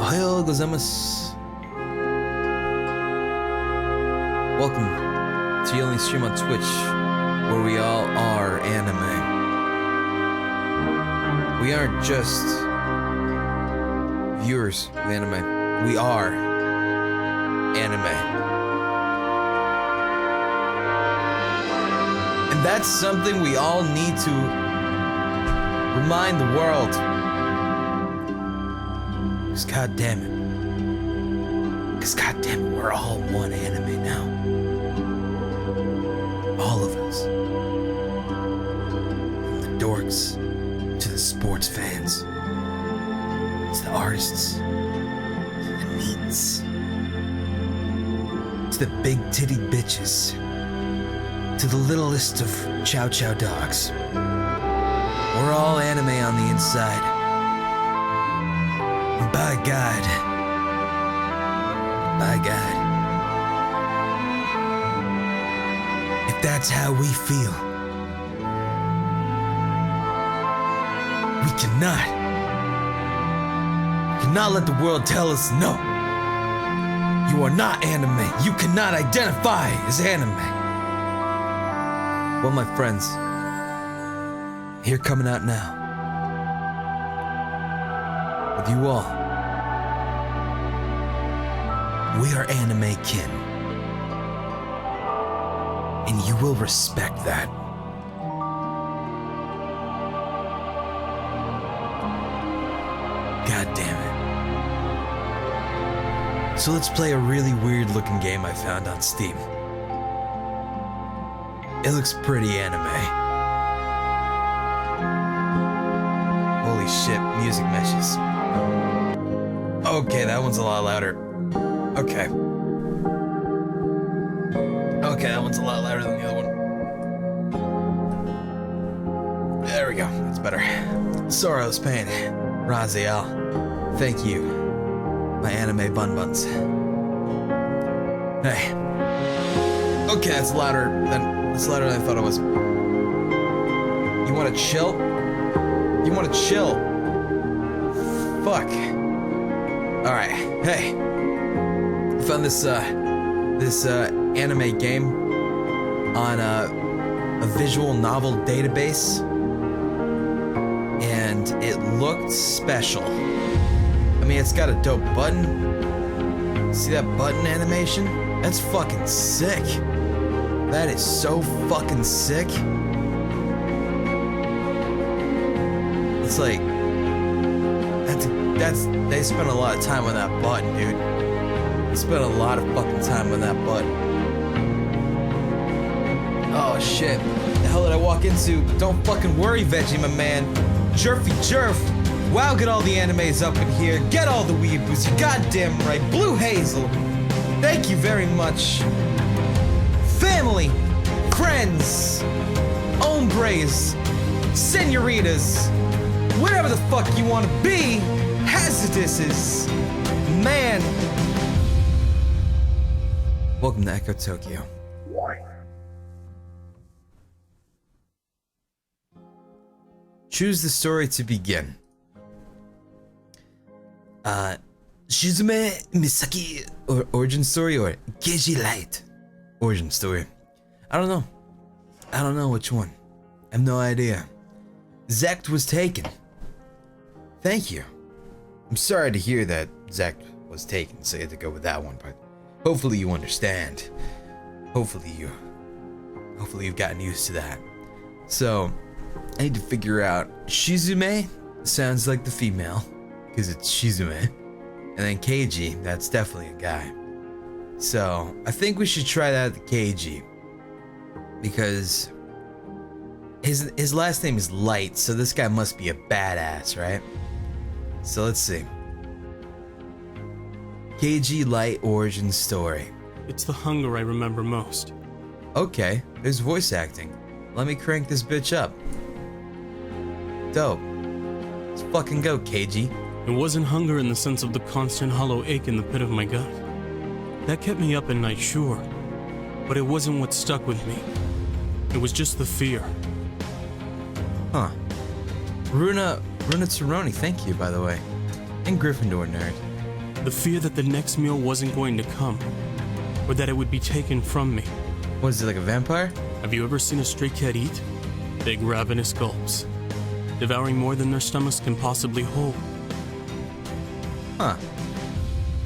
Ohayou gozaimasu. Welcome to the only stream on Twitch where we all are anime. We aren't just viewers of anime. We are anime. And that's something we all need to remind the world. Because goddamn it. Because goddamn it, we're all one anime now. All of us. From the dorks to the sports fans, to the artists, to the neats, to the big titty bitches, to the littlest of chow chow dogs. We're all anime on the inside. And by God, if that's how we feel, we cannot let the world tell us no. You are not anime. You cannot identify as anime. Well, my friends, here coming out now, with you all, we are anime kin, and you will respect that. God damn it. So let's play a really weird looking game I found on Steam. It looks pretty anime. Holy shit, music meshes. Okay, that one's a lot louder. Okay, that one's a lot louder than the other one. There we go, that's better. Sorrow's Pain. Raziel, thank you. My anime bun buns. Hey. Okay, that's louder than I thought it was. You wanna chill? You wanna chill? Fuck. Alright, hey. I found this anime game on a visual novel database, and it looked special. I mean, it's got a dope button. See that button animation? That's fucking sick. That is so fucking sick. It's like they spent a lot of time on that button, dude. They spent a lot of fucking time on that button. Oh shit. The hell did I walk into? Don't fucking worry, Veggie, my man. Jerfy Jerf. Wow, get all the animes up in here. Get all the weeaboos. You goddamn right. Blue Hazel. Thank you very much. Family, friends, hombres, senoritas, whatever the fuck you want to be, hazarduses, man. Welcome to Echo Tokyo. Choose the story to begin. Shizume Misaki origin story or Geiji Light origin story. I don't know which one. I have no idea. Zect was taken. Thank you. I'm sorry to hear that Zect was taken, so you had to go with that one, but hopefully you understand. Hopefully you've gotten used to that. So, I need to figure out Shizume sounds like the female, because it's Shizume. And then Keiji, that's definitely a guy. So, I think we should try that at the Keiji. Because his last name is Light, so this guy must be a badass, right? So let's see. Keiji Light origin story. It's the hunger I remember most. Okay, there's voice acting. Let me crank this bitch up. Dope. Let's fucking go, Keiji. It wasn't hunger in the sense of the constant hollow ache in the pit of my gut. That kept me up at night, sure, but it wasn't what stuck with me. It was just the fear. Huh. Runa Tsuroni, thank you, by the way. And Gryffindor Nerd. The fear that the next meal wasn't going to come, or that it would be taken from me. Was it like a vampire? Have you ever seen a stray cat eat? Big ravenous gulps, devouring more than their stomachs can possibly hold. Huh.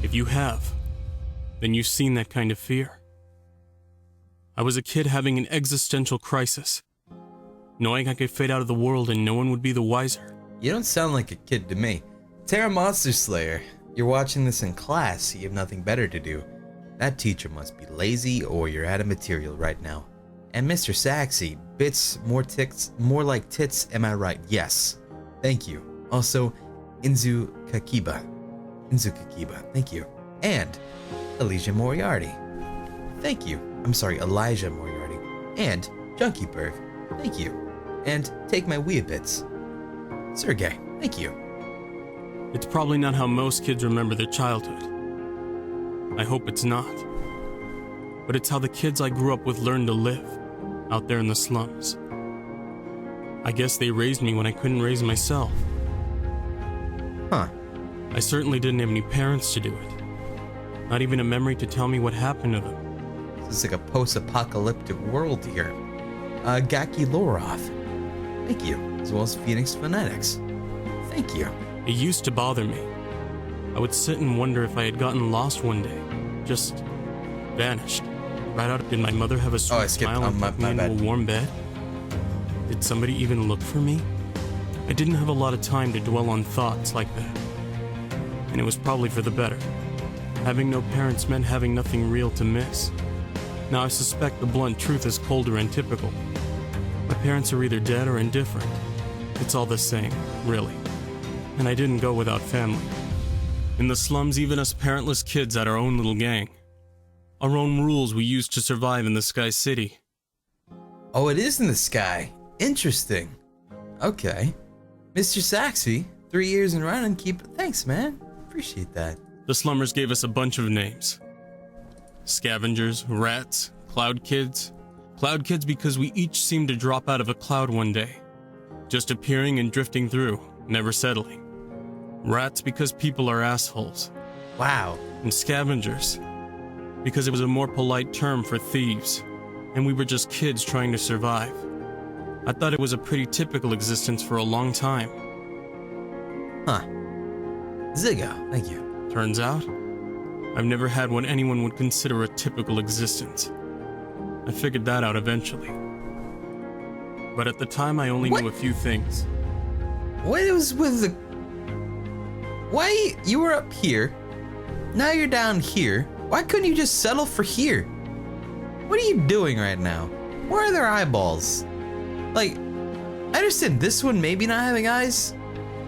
If you have, then you've seen that kind of fear. I was a kid having an existential crisis, knowing I could fade out of the world and no one would be the wiser. You don't sound like a kid to me. Terra Monster Slayer, you're watching this in class, you have nothing better to do. That teacher must be lazy or you're out of material right now. And Mr. Saxy, bits, more like tits, am I right? Yes. Thank you. Also, Inzu Kakiba, thank you. And Elijah Moriarty. Thank you. I'm sorry, Elijah Moriarty. And Junkie Perv. Thank you. And Take My Wee Bits. Sergey, thank you. It's probably not how most kids remember their childhood. I hope it's not. But it's how the kids I grew up with learned to live, out there in the slums. I guess they raised me when I couldn't raise myself. Huh. I certainly didn't have any parents to do it. Not even a memory to tell me what happened to them. This is like a post-apocalyptic world here. Gaki Loroth. Thank you. As well as Phoenix Phonetics. Thank you. It used to bother me. I would sit and wonder if I had gotten lost one day. Just vanished. Right out of... Did my mother have a sweet smile and tuck me into a warm bed? Did somebody even look for me? I didn't have a lot of time to dwell on thoughts like that. And it was probably for the better. Having no parents meant having nothing real to miss. Now I suspect the blunt truth is colder and typical. My parents are either dead or indifferent. It's all the same, really. And I didn't go without family. In the slums, even us parentless kids had our own little gang. Our own rules we used to survive in the Sky City. Oh, it is in the sky. Interesting. Okay. Mr. Saxy, 3 years in running, thanks, man. Appreciate that. The slummers gave us a bunch of names. Scavengers, rats, cloud kids. Cloud kids because we each seemed to drop out of a cloud one day. Just appearing and drifting through, never settling. Rats because people are assholes. Wow. And scavengers because it was a more polite term for thieves, and we were just kids trying to survive. I thought it was a pretty typical existence for a long time. Huh. Ziggo, thank you. Turns out, I've never had what anyone would consider a typical existence. I figured that out eventually. But at the time, I only knew a few things. What was with the... Why, you were up here, now you're down here. Why couldn't you just settle for here? What are you doing right now? Where are their eyeballs? Like, I understand this one maybe not having eyes,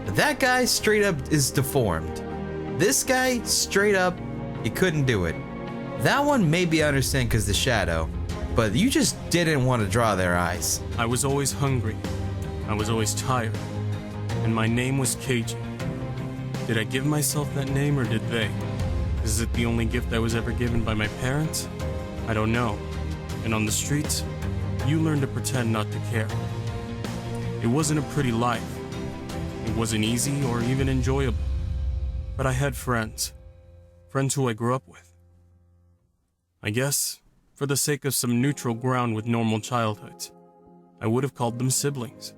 but that guy straight up is deformed. This guy, straight up, he couldn't do it. That one maybe I understand because the shadow, but you just didn't want to draw their eyes. I was always hungry. I was always tired. And my name was Cajun. Did I give myself that name or did they? Is it the only gift I was ever given by my parents? I don't know. And on the streets, you learn to pretend not to care. It wasn't a pretty life. It wasn't easy or even enjoyable. But I had friends. Friends who I grew up with. I guess, for the sake of some neutral ground with normal childhoods, I would have called them siblings.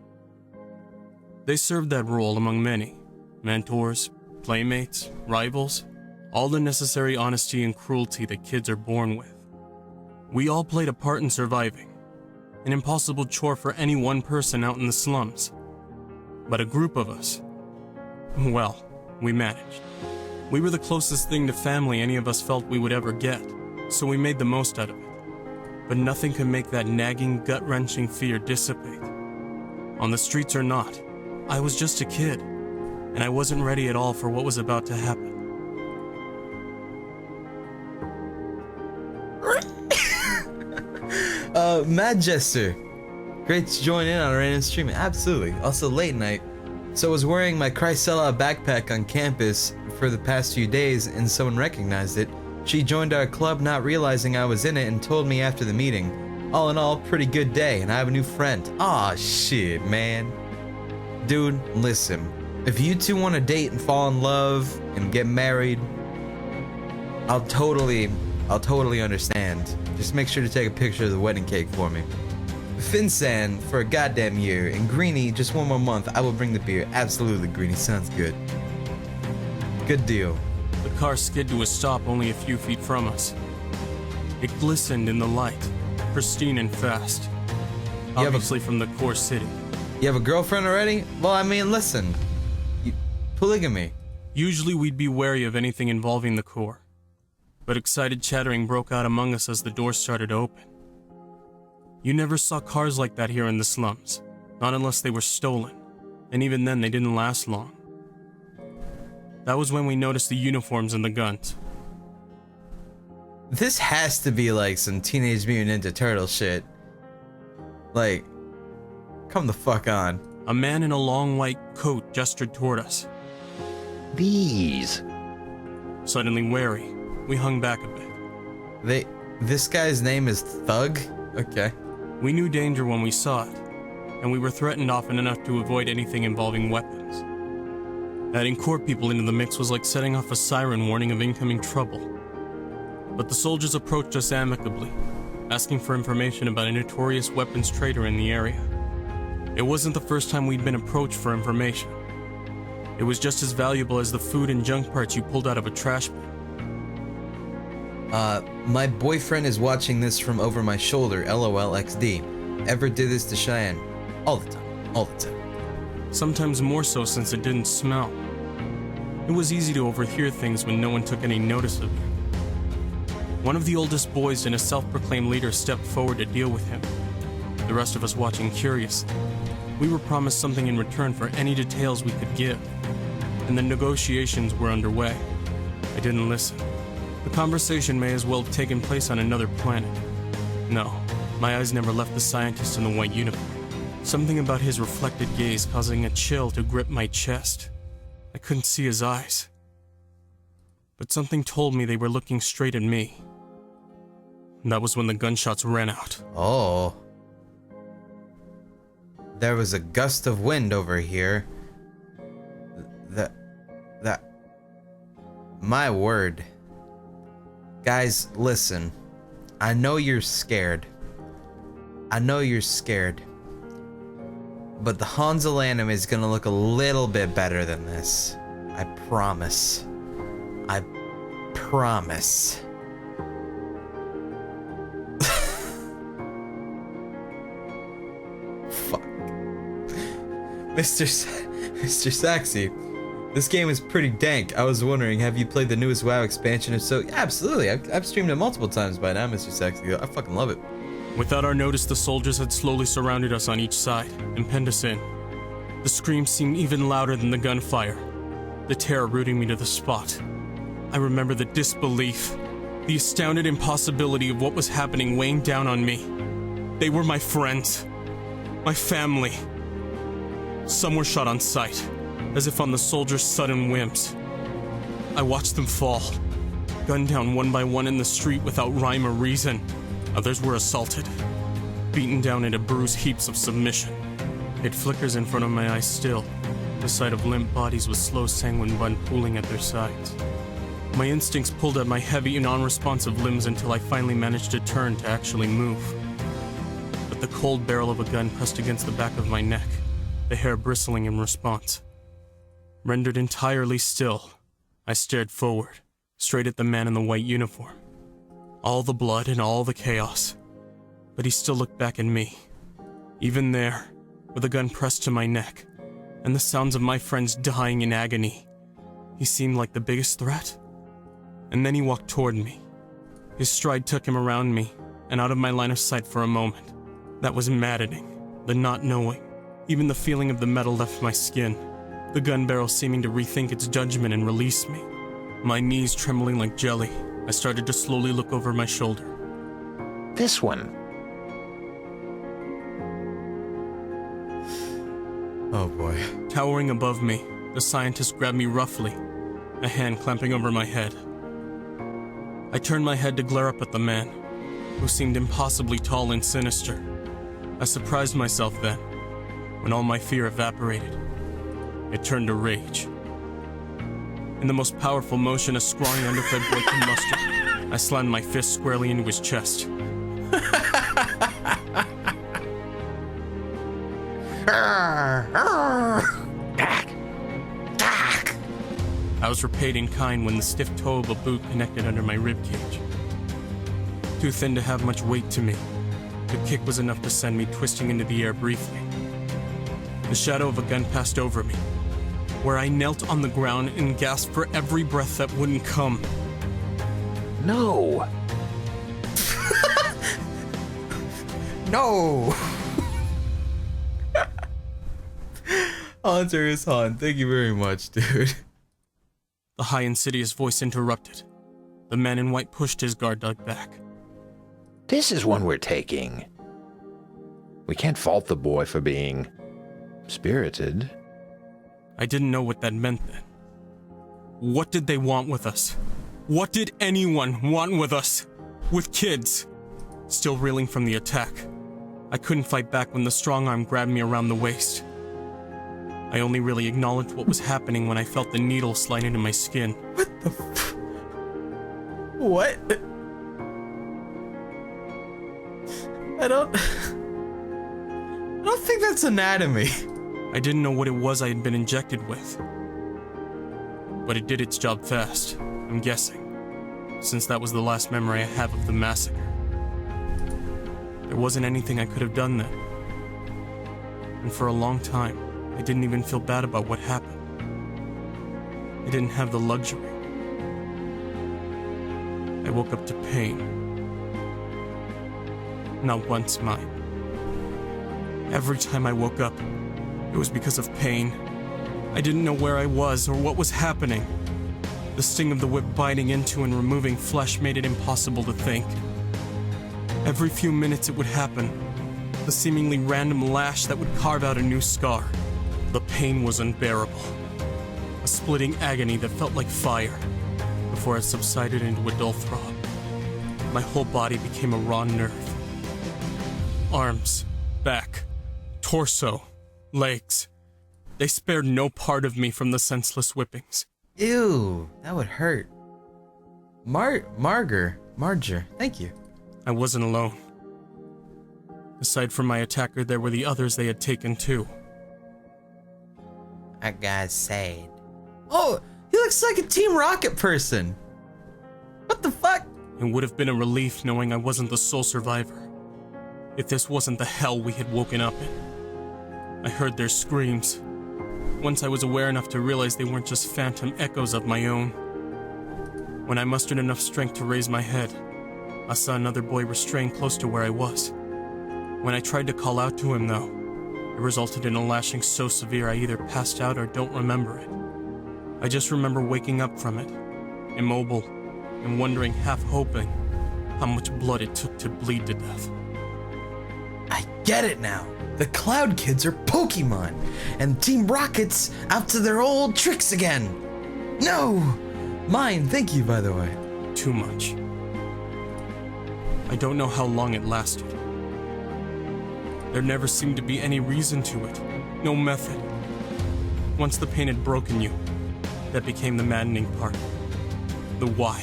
They served that role among many. Mentors, playmates, rivals, all the necessary honesty and cruelty that kids are born with. We all played a part in surviving. An impossible chore for any one person out in the slums. But a group of us, well, we managed. We were the closest thing to family any of us felt we would ever get, so we made the most out of it. But nothing can make that nagging, gut-wrenching fear dissipate. On the streets or not, I was just a kid, and I wasn't ready at all for what was about to happen. Mad Jester, great to join in on a random stream. Absolutely. Also late night. So I was wearing my Chrysella backpack on campus for the past few days and someone recognized it. She joined our club not realizing I was in it and told me after the meeting. All in all, pretty good day and I have a new friend. Aw, shit, man. Dude, listen. If you two want to date and fall in love and get married, I'll totally understand. Just make sure to take a picture of the wedding cake for me. Finsan for a goddamn year, and Greenie just one more month. I will bring the beer. Absolutely, Greenie, sounds good. Good deal. The car skid to a stop only a few feet from us. It glistened in the light, pristine and fast. Obviously from the core city. You have a girlfriend already? Well, I mean, listen. Polygamy. Usually we'd be wary of anything involving the core, but excited chattering broke out among us as the door started to open. You never saw cars like that here in the slums, not unless they were stolen, and even then they didn't last long. That was when we noticed the uniforms and the guns. This has to be like some Teenage Mutant Ninja Turtle shit. Like, come the fuck on. A man in a long white coat gestured toward us. These. Suddenly wary, we hung back a bit. This guy's name is Thug? Okay. We knew danger when we saw it, and we were threatened often enough to avoid anything involving weapons. Adding core people into the mix was like setting off a siren warning of incoming trouble. But the soldiers approached us amicably, asking for information about a notorious weapons trader in the area. It wasn't the first time we'd been approached for information. It was just as valuable as the food and junk parts you pulled out of a trash bin. My boyfriend is watching this from over my shoulder, LOLXD. Ever did this to Cheyenne? All the time. Sometimes more so since it didn't smell. It was easy to overhear things when no one took any notice of you. One of the oldest boys and a self-proclaimed leader stepped forward to deal with him. The rest of us watching curiously. We were promised something in return for any details we could give, and the negotiations were underway. I didn't listen. The conversation may as well have taken place on another planet. No, my eyes never left the scientist in the white uniform. Something about his reflected gaze causing a chill to grip my chest. I couldn't see his eyes. But something told me they were looking straight at me. And that was when the gunshots ran out. Oh. There was a gust of wind over here. My word. Guys, listen. I know you're scared. But the Hansalanum is gonna look a little bit better than this. I promise. Fuck. Mr. Saxy, this game is pretty dank. I was wondering, have you played the newest WoW expansion? If so, yeah, absolutely. I've streamed it multiple times by now, Mr. Saxy. I fucking love it. Without our notice, the soldiers had slowly surrounded us on each side and penned us in. The screams seemed even louder than the gunfire, the terror rooting me to the spot. I remember the disbelief, the astounded impossibility of what was happening weighing down on me. They were my friends, my family. Some were shot on sight, as if on the soldiers' sudden whims. I watched them fall, gunned down one by one in the street without rhyme or reason. Others were assaulted, beaten down into bruised heaps of submission. It flickers in front of my eyes still, the sight of limp bodies with slow sanguine blood pooling at their sides. My instincts pulled at my heavy and non-responsive limbs until I finally managed to turn to actually move. But the cold barrel of a gun pressed against the back of my neck, the hair bristling in response. Rendered entirely still, I stared forward, straight at the man in the white uniform. All the blood and all the chaos. But he still looked back at me. Even there, with a gun pressed to my neck, and the sounds of my friends dying in agony, he seemed like the biggest threat. And then he walked toward me. His stride took him around me, and out of my line of sight for a moment. That was maddening, the not knowing. Even the feeling of the metal left my skin. The gun barrel seeming to rethink its judgment and release me. My knees trembling like jelly, I started to slowly look over my shoulder. This one. Oh boy. Towering above me, the scientist grabbed me roughly, a hand clamping over my head. I turned my head to glare up at the man, who seemed impossibly tall and sinister. I surprised myself then, when all my fear evaporated. It turned to rage. In the most powerful motion a scrawny underfed boy can muster, I slammed my fist squarely into his chest. I was repaid in kind when the stiff toe of a boot connected under my ribcage. Too thin to have much weight to me, the kick was enough to send me twisting into the air briefly. The shadow of a gun passed over me, where I knelt on the ground and gasped for every breath that wouldn't come. No. No! Hunter is Han. Thank you very much, dude. The high insidious voice interrupted. The man in white pushed his guard dog back. This is one we're taking. We can't fault the boy for being spirited. I didn't know what that meant then. What did they want with us? What did anyone want with us? With kids? Still reeling from the attack, I couldn't fight back when the strong arm grabbed me around the waist. I only really acknowledged what was happening when I felt the needle slide into my skin. What the f... What? I don't think that's anatomy. I didn't know what it was I had been injected with. But it did its job fast, I'm guessing, since that was the last memory I have of the massacre. There wasn't anything I could have done then. And for a long time, I didn't even feel bad about what happened. I didn't have the luxury. I woke up to pain. Not once mine. Every time I woke up, it was because of pain. I didn't know where I was or what was happening. The sting of the whip biting into and removing flesh made it impossible to think. Every few minutes it would happen, the seemingly random lash that would carve out a new scar. The pain was unbearable. A splitting agony that felt like fire, before it subsided into a dull throb. My whole body became a raw nerve. Arms, back, torso, legs. They spared no part of me from the senseless whippings. Ew, that would hurt. Marger, thank you. I wasn't alone. Aside from my attacker, there were the others they had taken too. That guy's sad. Oh, he looks like a Team Rocket person. What the fuck? It would have been a relief knowing I wasn't the sole survivor. If this wasn't the hell we had woken up in. I heard their screams. Once I was aware enough to realize they weren't just phantom echoes of my own. When I mustered enough strength to raise my head, I saw another boy restrained close to where I was. When I tried to call out to him, though, it resulted in a lashing so severe I either passed out or don't remember it. I just remember waking up from it, immobile, and wondering, half hoping, how much blood it took to bleed to death. I get it now. The Cloud Kids are Pokemon, and Team Rocket's out to their old tricks again. No! Mine, thank you, by the way. Too much. I don't know how long it lasted. There never seemed to be any reason to it, no method. Once the pain had broken you, that became the maddening part. The why.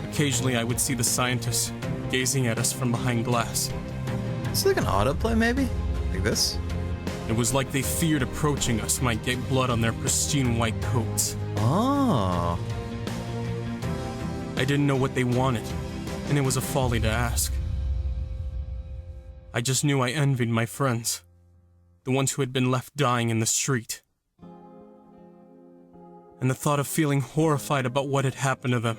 Occasionally I would see the scientists gazing at us from behind glass. Is it like an autoplay, maybe? Like this? It was like they feared approaching us might get blood on their pristine white coats. Oh. I didn't know what they wanted, and it was a folly to ask. I just knew I envied my friends, the ones who had been left dying in the street. And the thought of feeling horrified about what had happened to them,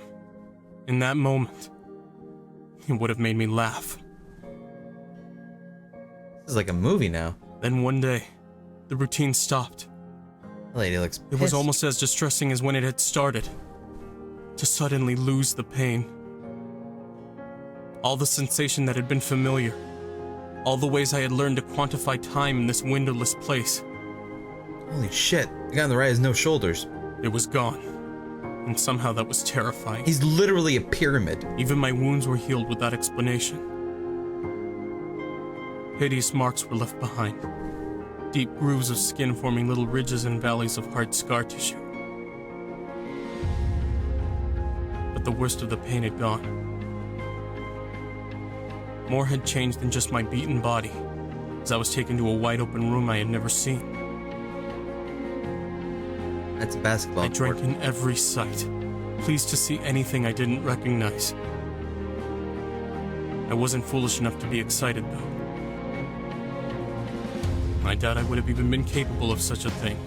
in that moment, it would have made me laugh. This is like a movie now. Then one day, the routine stopped. The lady looks pissed. It was almost as distressing as when it had started. To suddenly lose the pain. All the sensation that had been familiar. All the ways I had learned to quantify time in this windowless place. Holy shit, the guy on the right has no shoulders. It was gone. And somehow that was terrifying. He's literally a pyramid. Even my wounds were healed without explanation. Hideous marks were left behind. Deep grooves of skin forming little ridges and valleys of hard scar tissue. but the worst of the pain had gone. More had changed than just my beaten body, as I was taken to a wide-open room I had never seen. That's a basketball I drank court. in every sight, pleased to see anything I didn't recognize. I wasn't foolish enough to be excited, though. I doubt I would have even been capable of such a thing.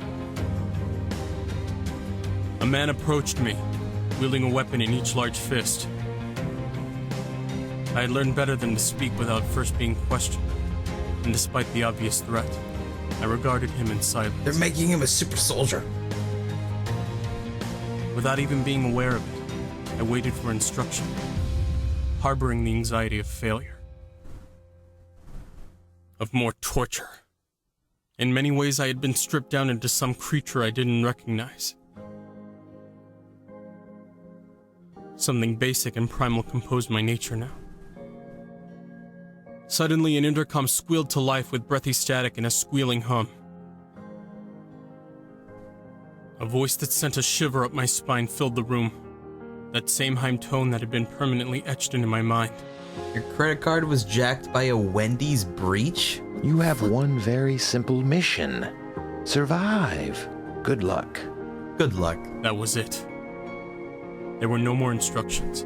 A man approached me, wielding a weapon in each large fist. I had learned better than to speak without first being questioned, and despite the obvious threat, I regarded him in silence. They're making him a super soldier. Without even being aware of it, I waited for instruction, harboring the anxiety of failure, of more torture. In many ways, I had been stripped down into some creature I didn't recognize. Something basic and primal composed my nature now. Suddenly, an intercom squealed to life with breathy static and a squealing hum. A voice that sent a shiver up my spine filled the room. That same high tone that had been permanently etched into my mind. Your credit card was jacked by a Wendy's breach? You have one very simple mission. Survive. Good luck. Good luck. That was it. There were no more instructions.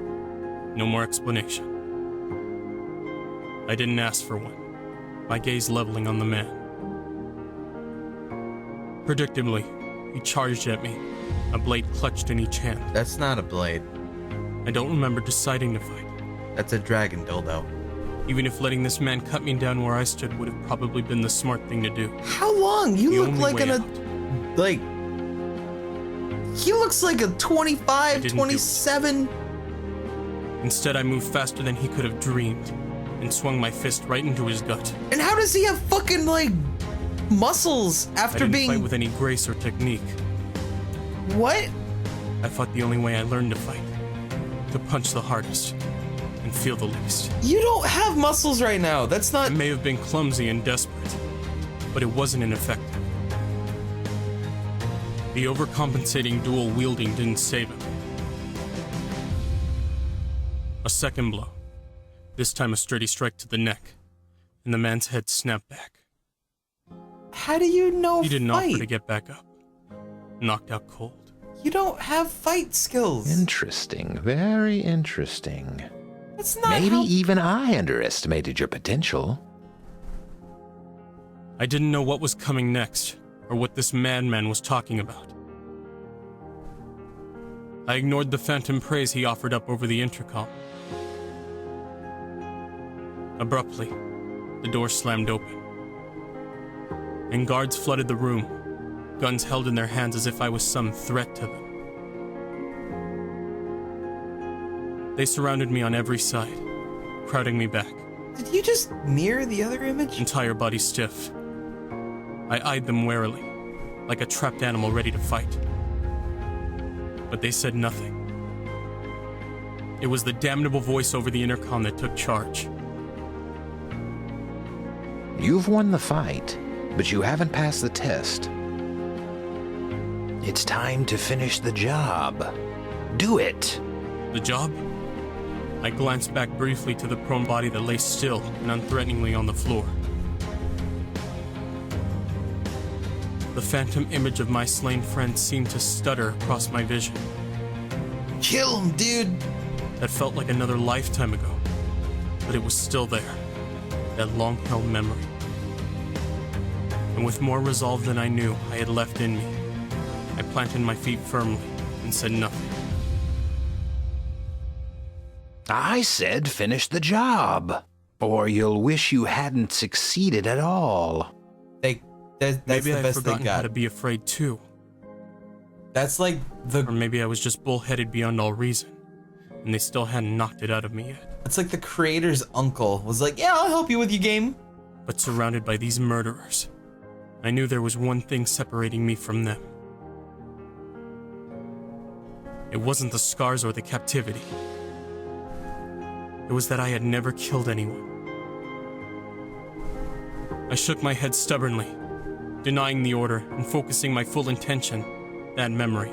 No more explanation. I didn't ask for one, my gaze leveling on the man. Predictably, he charged at me, a blade clutched in each hand. That's not a blade. I don't remember deciding to fight. That's a dragon dildo. Even if letting this man cut me down where I stood would have probably been the smart thing to do. How long? You The look only like way out. like... He looks like a 25, didn't 27... Instead, I moved faster than he could have dreamed, and swung my fist right into his gut. And how does he have fucking, like, muscles I after didn't being... fight with any grace or technique. What? I fought the only way I learned to fight. To punch the hardest, and feel the least. You don't have muscles right now. That's I not... may have been clumsy and desperate, but it wasn't ineffective. The overcompensating dual wielding didn't save him. A second blow, this time a sturdy strike to the neck, and the man's head snapped back. How do you know He didn't fight? offer to get back up, knocked out cold. You don't have fight skills. Interesting. Very interesting. That's not Maybe how... even I underestimated your potential. I didn't know what was coming next, or what this madman was talking about. I ignored the phantom praise he offered up over the intercom. Abruptly, the door slammed open, and guards flooded the room, guns held in their hands as if I was some threat to them. They surrounded me on every side, crowding me back, Did you just mirror the other image? entire body stiff. I eyed them warily, like a trapped animal ready to fight. But they said nothing. It was the damnable voice over the intercom that took charge. You've won the fight, but you haven't passed the test. It's time to finish the job. Do it! The job? I glanced back briefly to the prone body that lay still and unthreateningly on the floor. The phantom image of my slain friend seemed to stutter across my vision. Kill him, dude. That felt like another lifetime ago, but it was still there, that long-held memory. And with more resolve than I knew I had left in me, I planted my feet firmly and said nothing. I said finish the job, or you'll wish you hadn't succeeded at all. That's Maybe the I'd best they forgotten how got. to be afraid too. That's like Or the... maybe I was just bullheaded beyond all reason, and they still hadn't knocked it out of me yet. It's like the creator's uncle was like, yeah, I'll help you with your game. But surrounded by these murderers, I knew there was one thing separating me from them. It wasn't the scars or the captivity. It was that I had never killed anyone. I shook my head stubbornly, denying the order and focusing my full intention, that memory.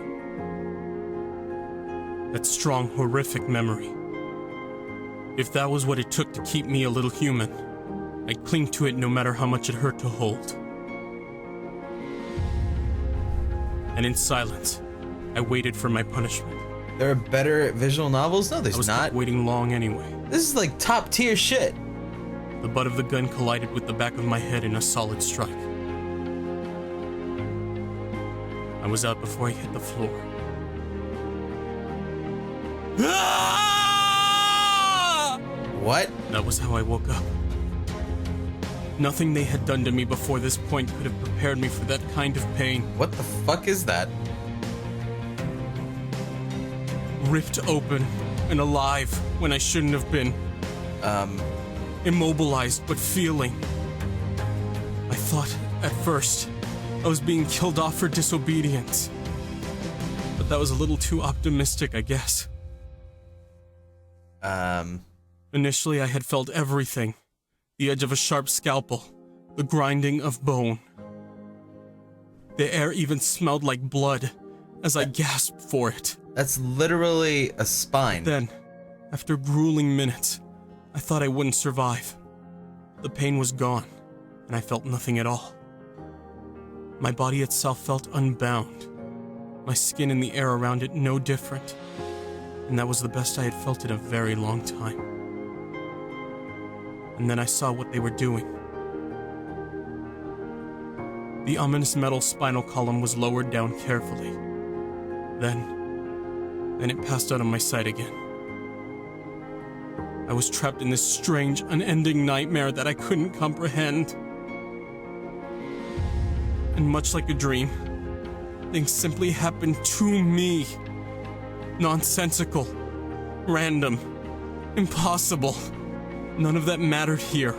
That strong, horrific memory. If that was what it took to keep me a little human, I'd cling to it no matter how much it hurt to hold. And in silence, I waited for my punishment. There are better visual novels? No, I there's was not. kept waiting long anyway. This is like top tier shit. The butt of the gun collided with the back of my head in a solid strike. I was out before I hit the floor. What? That was how I woke up. Nothing they had done to me before this point could have prepared me for that kind of pain. What the fuck is that? Ripped open and alive when I shouldn't have been. Immobilized but feeling. I thought, at first, I was being killed off for disobedience. But that was a little too optimistic, I guess. Initially, I had felt everything. The edge of a sharp scalpel, the grinding of bone. The air even smelled like blood as I gasped for it. That's literally a spine. Then, after grueling minutes, I thought I wouldn't survive. The pain was gone, and I felt nothing at all. My body itself felt unbound, my skin and the air around it no different, and that was the best I had felt in a very long time. And then I saw what they were doing. The ominous metal spinal column was lowered down carefully. Then it passed out of my sight again. I was trapped in this strange, unending nightmare that I couldn't comprehend. And much like a dream, things simply happened to me. Nonsensical, random, impossible. None of that mattered here.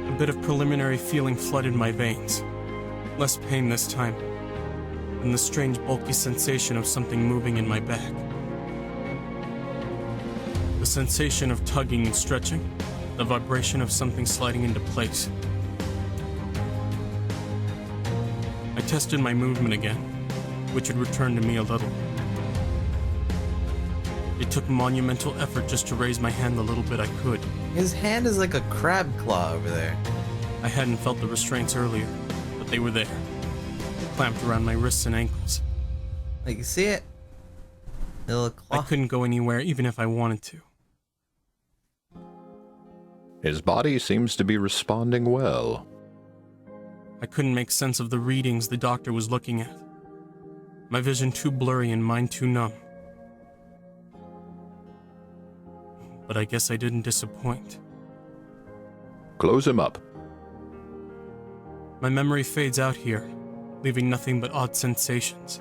A bit of preliminary feeling flooded my veins. Less pain this time, and the strange bulky sensation of something moving in my back. The sensation of tugging and stretching, the vibration of something sliding into place. I tested my movement again, which had returned to me a little. It took monumental effort just to raise my hand the little bit I could. His hand is like a crab claw over there. I hadn't felt the restraints earlier, but they were there, clamped around my wrists and ankles. Like, you see it? The little claw. I couldn't go anywhere even if I wanted to. His body seems to be responding well. I couldn't make sense of the readings the doctor was looking at. My vision too blurry and mind too numb. But I guess I didn't disappoint. Close him up. My memory fades out here, leaving nothing but odd sensations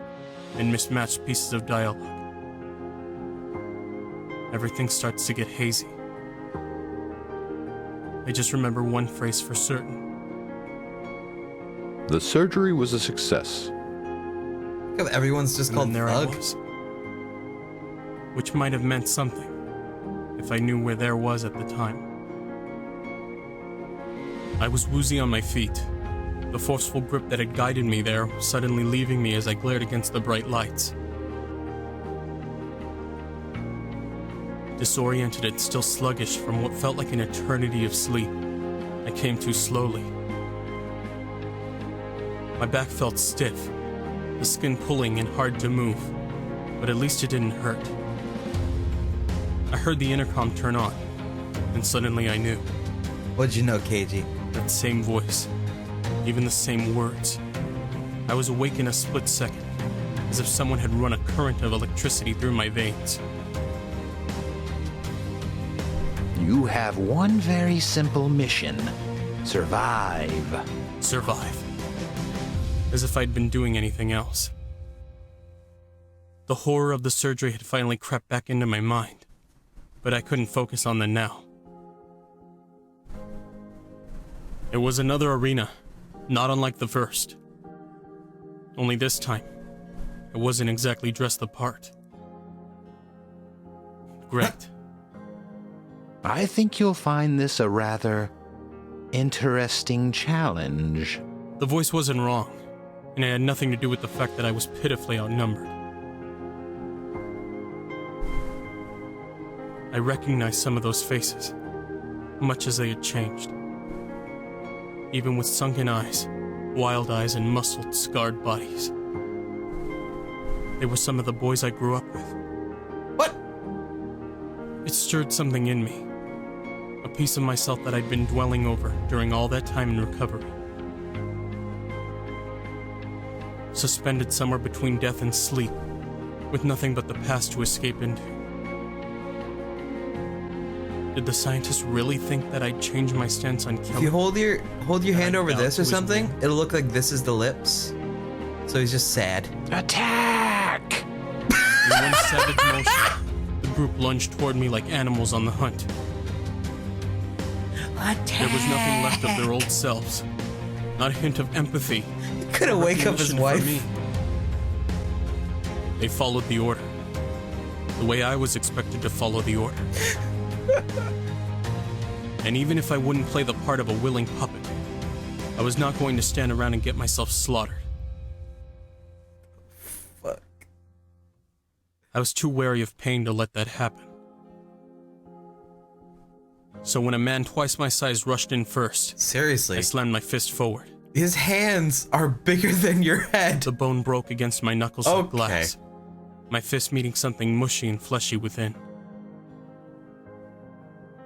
and mismatched pieces of dialogue. Everything starts to get hazy. I just remember one phrase for certain. The surgery was a success. Everyone's just And called then there Thug. I was. Which might have meant something, if I knew where there was at the time. I was woozy on my feet, the forceful grip that had guided me there suddenly leaving me as I glared against the bright lights. Disoriented and still sluggish from what felt like an eternity of sleep, I came to slowly. My back felt stiff, the skin pulling and hard to move, but at least it didn't hurt. I heard the intercom turn on, and suddenly I knew. What'd you know, KG? That same voice, even the same words. I was awake in a split second, as if someone had run a current of electricity through my veins. You have one very simple mission. Survive. Survive. As if I'd been doing anything else. The horror of the surgery had finally crept back into my mind, but I couldn't focus on the now. It was another arena, not unlike the first. Only this time, I wasn't exactly dressed the part. Great. I think you'll find this a rather interesting challenge. The voice wasn't wrong, and it had nothing to do with the fact that I was pitifully outnumbered. I recognized some of those faces, much as they had changed. Even with sunken eyes, wild eyes, and muscled, scarred bodies. They were some of the boys I grew up with. What? It stirred something in me. A piece of myself that I'd been dwelling over during all that time in recovery. Suspended somewhere between death and sleep, with nothing but the past to escape into. Did the scientists really think that I'd change my stance on killing? If you hold your hand over this or was something, real. it'll look like this is the lips. So he's just sad. Attack! In one savage motion, the group lunged toward me like animals on the hunt. There was nothing left of their old selves. Not a hint of empathy. Couldn't wake up his recognition for wife. me. They followed the order. The way I was expected to follow the order. And even if I wouldn't play the part of a willing puppet, I was not going to stand around and get myself slaughtered. Fuck. I was too wary of pain to let that happen. So when a man twice my size rushed in first, Seriously. I slammed my fist forward. His hands are bigger than your head. The bone broke against my knuckles Okay. like glass. My fist meeting something mushy and fleshy within.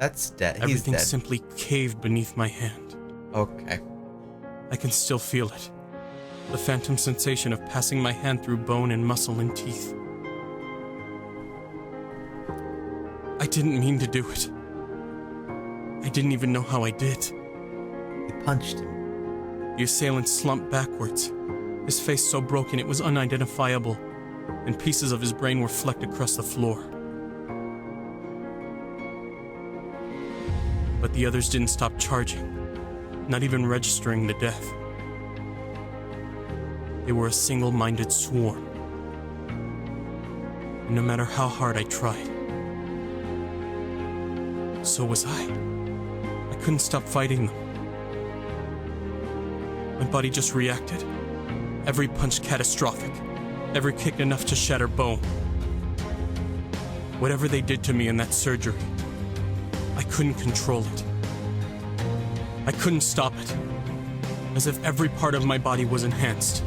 That's dead. He's Everything dead. simply caved beneath my hand. Okay. I can still feel it. The phantom sensation of passing my hand through bone and muscle and teeth. I didn't mean to do it. I didn't even know how I did. You punched him. The assailant slumped backwards, his face so broken it was unidentifiable, and pieces of his brain were flecked across the floor. But the others didn't stop charging, not even registering the death. They were a single-minded swarm. And no matter how hard I tried, so was I. I couldn't stop fighting them. My body just reacted. Every punch catastrophic. Every kick enough to shatter bone. Whatever they did to me in that surgery, I couldn't control it. I couldn't stop it. As if every part of my body was enhanced.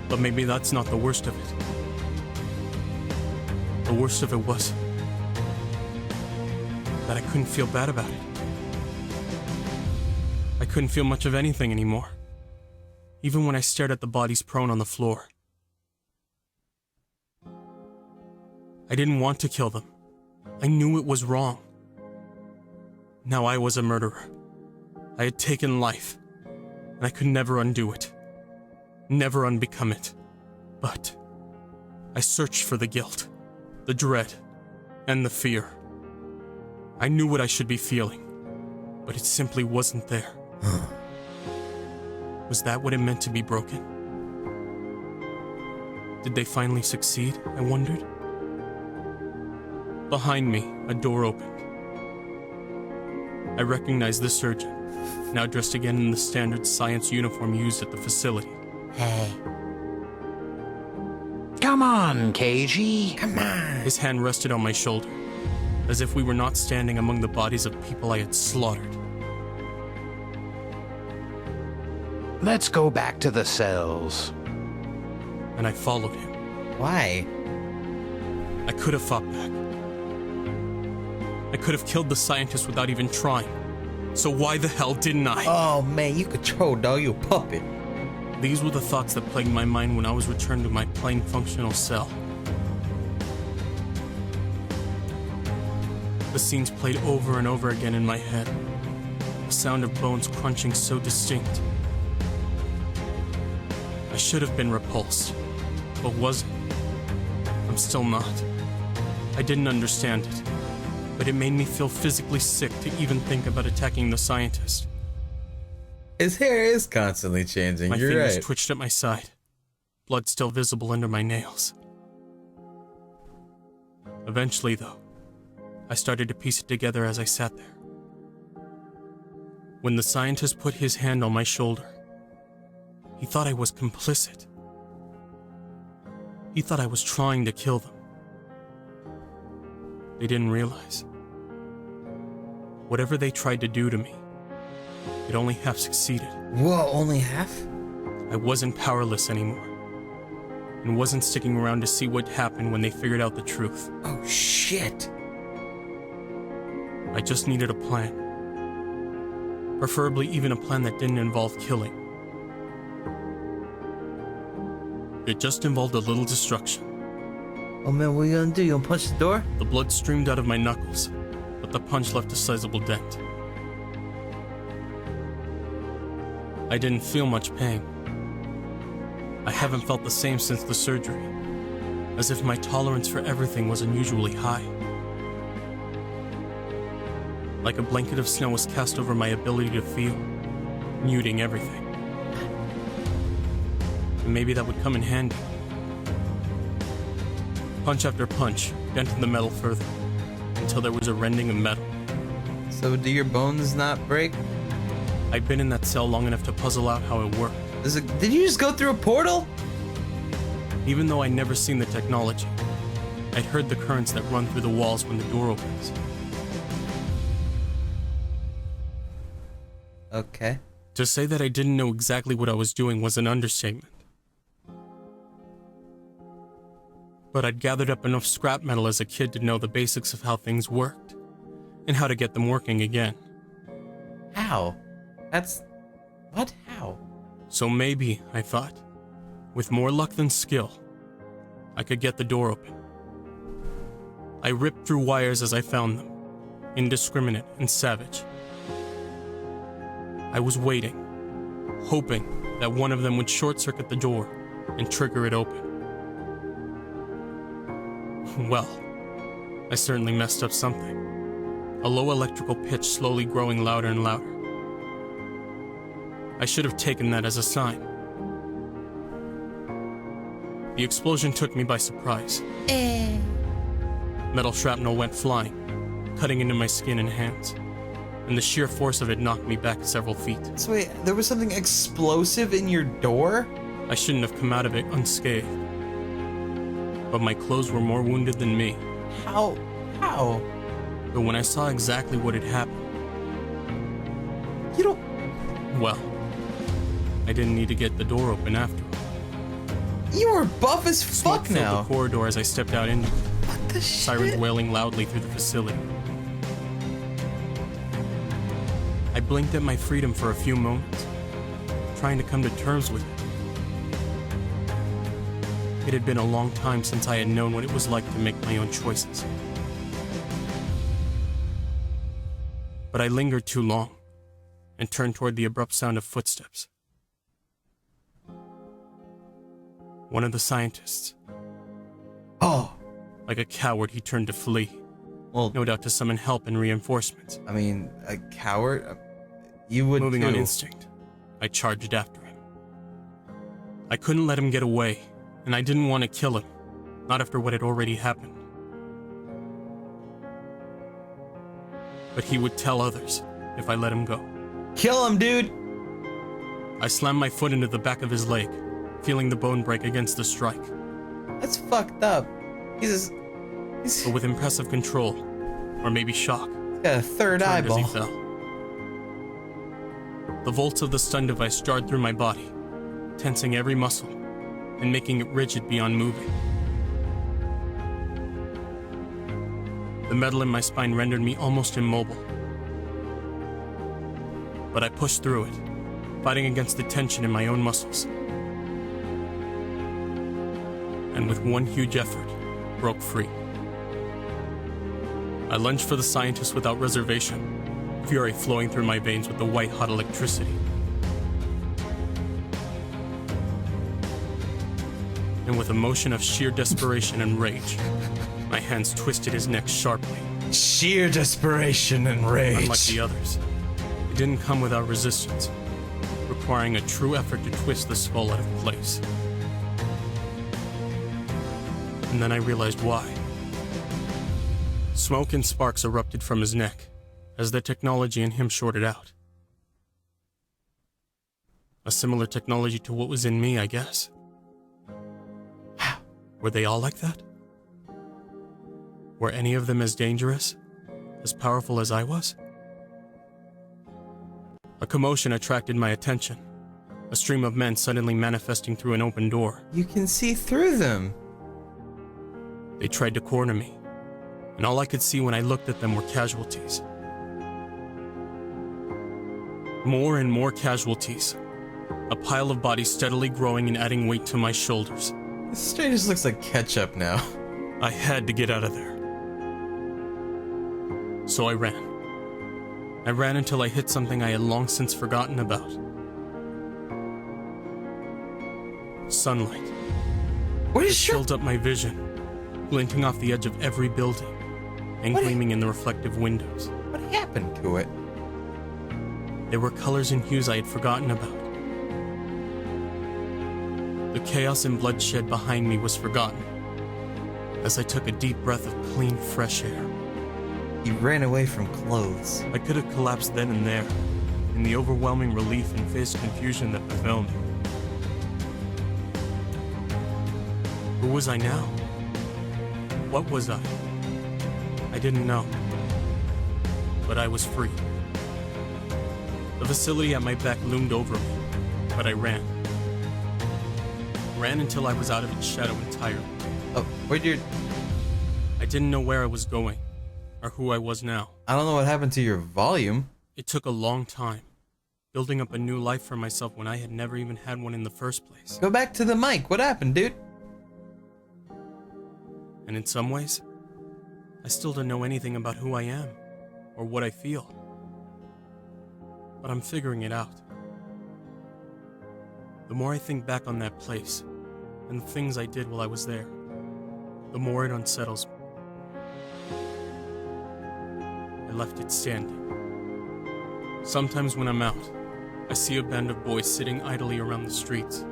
But maybe that's not the worst of it. The worst of it was that I couldn't feel bad about it. I couldn't feel much of anything anymore, even when I stared at the bodies prone on the floor. I didn't want to kill them. I knew it was wrong. Now I was a murderer. I had taken life, and I could never undo it. Never unbecome it. But I searched for the guilt, the dread, and the fear. I knew what I should be feeling, but it simply wasn't there. Was that what it meant to be broken? Did they finally succeed, I wondered? Behind me, a door opened. I recognized the surgeon, now dressed again in the standard science uniform used at the facility. Hey. Come on, KG. Come on. His hand rested on my shoulder, as if we were not standing among the bodies of people I had slaughtered. Let's go back to the cells. And I followed him. Why? I could have fought back. I could have killed the scientist without even trying. So why the hell didn't I? Oh man, you control, dog. You a puppet. These were the thoughts that plagued my mind when I was returned to my plain functional cell. The scenes played over and over again in my head. The sound of bones crunching so distinct. I should have been repulsed, but wasn't. I'm still not. I didn't understand it, but it made me feel physically sick to even think about attacking the scientist. His hair is constantly changing. My You're fingers right. twitched at my side, blood still visible under my nails. Eventually, though, I started to piece it together as I sat there. When the scientist put his hand on my shoulder, he thought I was complicit. He thought I was trying to kill them. They didn't realize. Whatever they tried to do to me, it only half succeeded. Whoa, only half? I wasn't powerless anymore, and wasn't sticking around to see what happened when they figured out the truth. Oh, shit. I just needed a plan. Preferably even a plan that didn't involve killing. It just involved a little destruction. Oh man, what are you gonna do? You gonna punch the door? The blood streamed out of my knuckles, but the punch left a sizable dent. I didn't feel much pain. I haven't felt the same since the surgery, as if my tolerance for everything was unusually high. Like a blanket of snow was cast over my ability to feel, muting everything. And maybe that would come in handy. Punch after punch dented the metal further, until there was a rending of metal. So do your bones not break? I'd been in that cell long enough to puzzle out how it worked. Did you just go through a portal? Even though I'd never seen the technology, I'd heard the currents that run through the walls when the door opens. Okay. To say that I didn't know exactly what I was doing was an understatement. But I'd gathered up enough scrap metal as a kid to know the basics of how things worked, and how to get them working again. How? What? How? So maybe, I thought, with more luck than skill, I could get the door open. I ripped through wires as I found them, indiscriminate and savage. I was waiting, hoping that one of them would short-circuit the door and trigger it open. Well, I certainly messed up something. A low electrical pitch slowly growing louder and louder. I should have taken that as a sign. The explosion took me by surprise. Metal shrapnel went flying, cutting into my skin and hands, and the sheer force of it knocked me back several feet. So wait, there was something explosive in your door? I shouldn't have come out of it unscathed. But my clothes were more wounded than me. How? But when I saw exactly what had happened... You don't... Well, I didn't need to get the door open after all. You were buff as Smoke fuck filled now. the corridor as I stepped out into it. What the Sirens shit? wailing loudly through the facility. I blinked at my freedom for a few moments, trying to come to terms with it. It had been a long time since I had known what it was like to make my own choices. But I lingered too long, and turned toward the abrupt sound of footsteps. One of the scientists. Oh. Like a coward, he turned to flee. Well, No doubt to summon help and reinforcements. I mean, a coward? You would Moving too. on instinct, I charged after him. I couldn't let him get away, and I didn't want to kill him, not after what had already happened. But he would tell others if I let him go. Kill him, dude! I slammed my foot into the back of his leg, feeling the bone break against the strike. That's fucked up. He's But with impressive control, or maybe shock, got a third turned as he eyeball. fell. The volts of the stun device jarred through my body, tensing every muscle and making it rigid beyond moving. The metal in my spine rendered me almost immobile. But I pushed through it, fighting against the tension in my own muscles. And with one huge effort, broke free. I lunged for the scientist without reservation, fury flowing through my veins with the white-hot electricity. And with a motion of sheer desperation and rage, my hands twisted his neck sharply. Sheer desperation and rage. Unlike the others, it didn't come without resistance, requiring a true effort to twist the skull out of place. And then I realized why. Smoke and sparks erupted from his neck as the technology in him shorted out. A similar technology to what was in me, I guess. Were they all like that? Were any of them as dangerous? As powerful as I was? A commotion attracted my attention. A stream of men suddenly manifesting through an open door. You can see through them. They tried to corner me, and all I could see when I looked at them were casualties. More and more casualties. A pile of bodies steadily growing and adding weight to my shoulders. This straight just looks like ketchup now. I had to get out of there. So I ran. I ran until I hit something I had long since forgotten about. Sunlight. What It is your... filled up my vision, glinting off the edge of every building and What? gleaming in the reflective windows. What happened to it? There were colors and hues I had forgotten about. The chaos and bloodshed behind me was forgotten as I took a deep breath of clean, fresh air. He ran away from clothes. I could have collapsed then and there, in the overwhelming relief and faced confusion that befell me. Who was I now? What was I? I didn't know. But I was free. The facility at my back loomed over me, but I ran. Ran until I was out of its shadow entirely. Oh, where'd your... I didn't know where I was going, or who I was now. I don't know what happened to your volume. It took a long time, building up a new life for myself when I had never even had one in the first place. Go back to the mic. What happened, dude? And in some ways, I still don't know anything about who I am, or what I feel. But I'm figuring it out. The more I think back on that place, and the things I did while I was there, the more it unsettles me. I left it standing. Sometimes when I'm out, I see a band of boys sitting idly around the streets.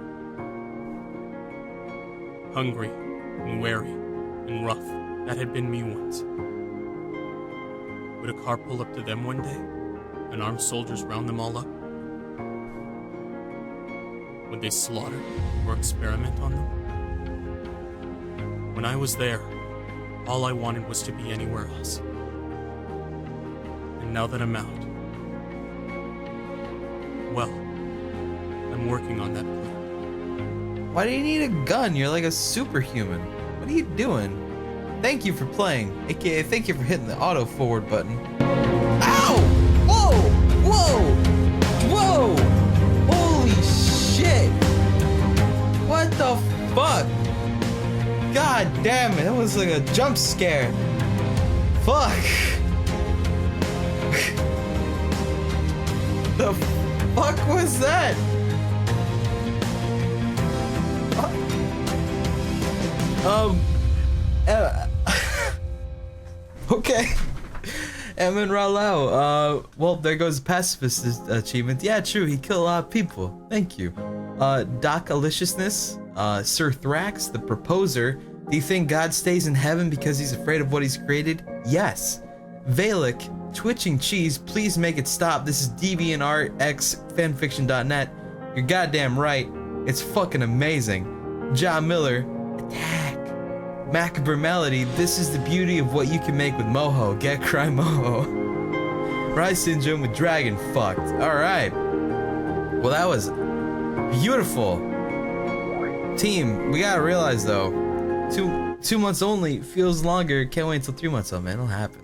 Hungry and wary and rough. That had been me once. Would a car pull up to them one day, and armed soldiers round them all up? Would they slaughter or experiment on them? When I was there, all I wanted was to be anywhere else. And now that I'm out, well, I'm working on that plan. Why do you need a gun? You're like a superhuman. What are you doing? Thank you for playing, aka thank you for hitting the auto forward button. Ow! Whoa! Whoa! Whoa! Holy shit! What the fuck? God damn it, that was like a jump scare. Fuck! The fuck was that? Okay. Edmond Rallo, well, there goes the pacifist achievement. Yeah, true, he killed a lot of people. Thank you. Doc Aliciousness, Sir Thrax, the proposer. Do you think God stays in heaven because he's afraid of what he's created? Yes. Valak, Twitching Cheese, please make it stop. This is DeviantArtXFanfiction.net. You're goddamn right. It's fucking amazing. John Miller, attack. Macabre Melody, this is the beauty of what you can make with Moho. Get cry Moho. Rise Syndrome with Dragon fucked. Alright. Well, that was beautiful. Team, we gotta realize though, two months only feels longer. Can't wait until 3 months. Oh man, it'll happen.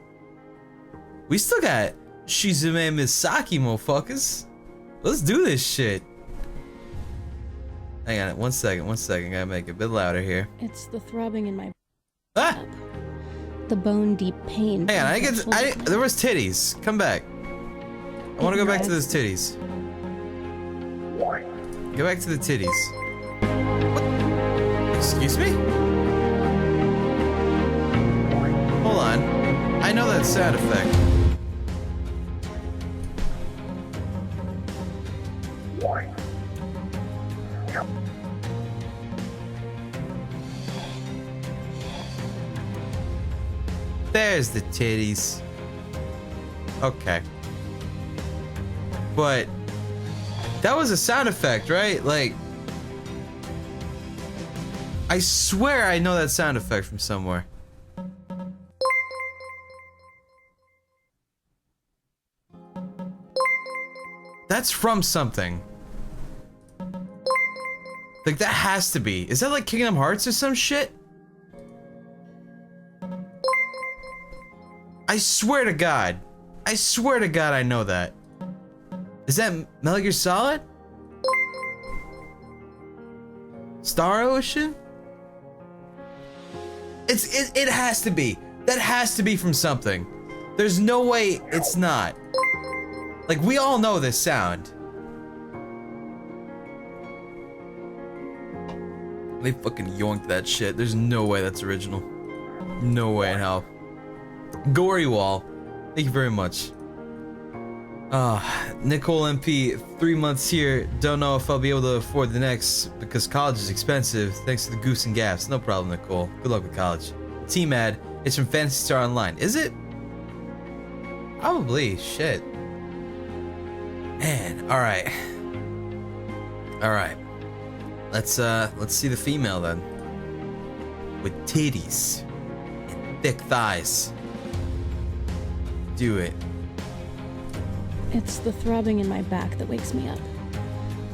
We still got Shizume Misaki, motherfuckers. Let's do this shit. Hang on, one second. Gotta make it a bit louder here. It's the throbbing in my Ah! the bone deep pain. Hang on, there was titties. Come back. I wanna go back to those titties. Go back to the titties. What? Excuse me? Hold on. I know that sound effect. There's the titties. Okay. But that was a sound effect, right? Like, I swear I know that sound effect from somewhere. That's from something. Like, that has to be. Is that like Kingdom Hearts or some shit? I swear to God. I swear to God I know that. Is that Metal Gear Solid? Star Ocean? It has to be. That has to be from something. There's no way it's not. Like, we all know this sound. They fucking yoinked that shit. There's no way that's original. No way in hell. Gory Wall. Thank you very much. Nicole MP, 3 months here. Don't know if I'll be able to afford the next because college is expensive. Thanks to the goose and gaffs. No problem, Nicole. Good luck with college. Team ad. It's from Fantasy Star Online. Is it? Probably. Shit. Man. All right. All right. Let's see the female then. With titties and thick thighs. Do it. It's the throbbing in my back that wakes me up.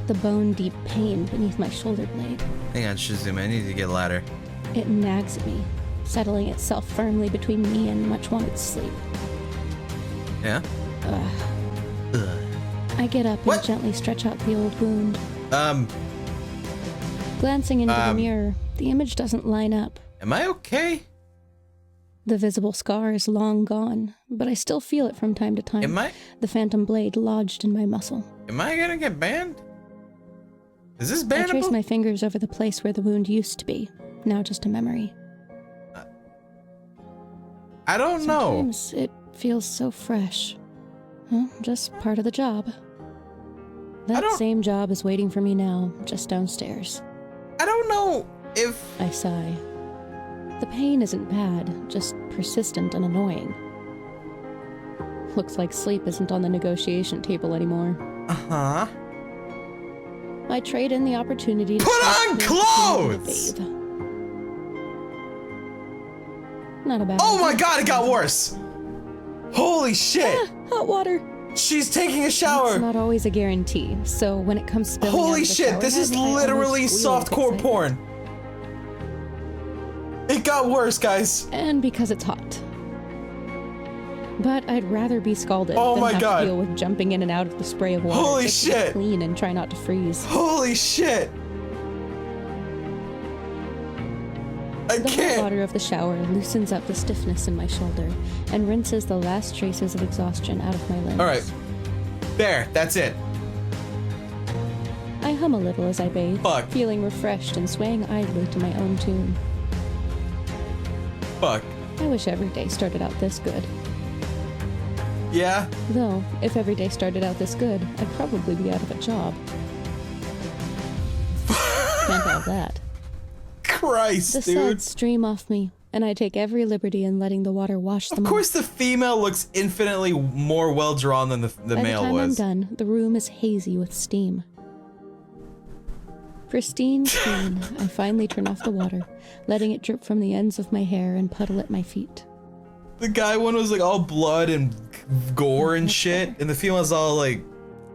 The bone-deep pain beneath my shoulder blade. Hang on, Shizumi. I need to get a ladder. It nags at me, settling itself firmly between me and much-wanted sleep. Yeah? Ugh. I get up and gently stretch out the old wound. Glancing into the mirror, the image doesn't line up. Am I okay? The visible scar is long gone, but I still feel it from time to time. Am I? The phantom blade lodged in my muscle. Am I gonna get banned? Is this bannable? I trace my fingers over the place where the wound used to be, now just a memory. I don't know. Sometimes it feels so fresh. Well, just part of the job. That same job is waiting for me now, just downstairs. I don't know if... I sigh. The pain isn't bad, just persistent and annoying. Looks like sleep isn't on the negotiation table anymore. Uh-huh. I trade in the opportunity to put on clothes! Not a bad Oh my idea. God, it got worse! Holy shit! Hot water! She's taking a shower! It's not always a guarantee, so when it comes spilling out Holy of the shit, shower this is head, I literally almost squeal with softcore excitement. porn. It got worse, guys. And because it's hot. But I'd rather be scalded Oh than my have God. to deal with jumping in and out of the spray of water Holy just to get shit. clean and try not to freeze. Holy shit! I The hot can't. water of the shower loosens up the stiffness in my shoulder and rinses the last traces of exhaustion out of my limbs. Alright. There, that's it. I hum a little as I bathe, Fuck. feeling refreshed and swaying idly to my own tune. Fuck. I wish every day started out this good. Yeah? Though, if every day started out this good, I'd probably be out of a job. Can't have that. Christ, The dude. suds stream off me, and I take every liberty in letting the water wash them Of off. course the female looks infinitely more well drawn than the By male the time was. I'm done, the room is hazy with steam. Pristine clean, I finally turn off the water, letting it drip from the ends of my hair and puddle at my feet. The guy one was like all blood and gore and shit, and the female's all like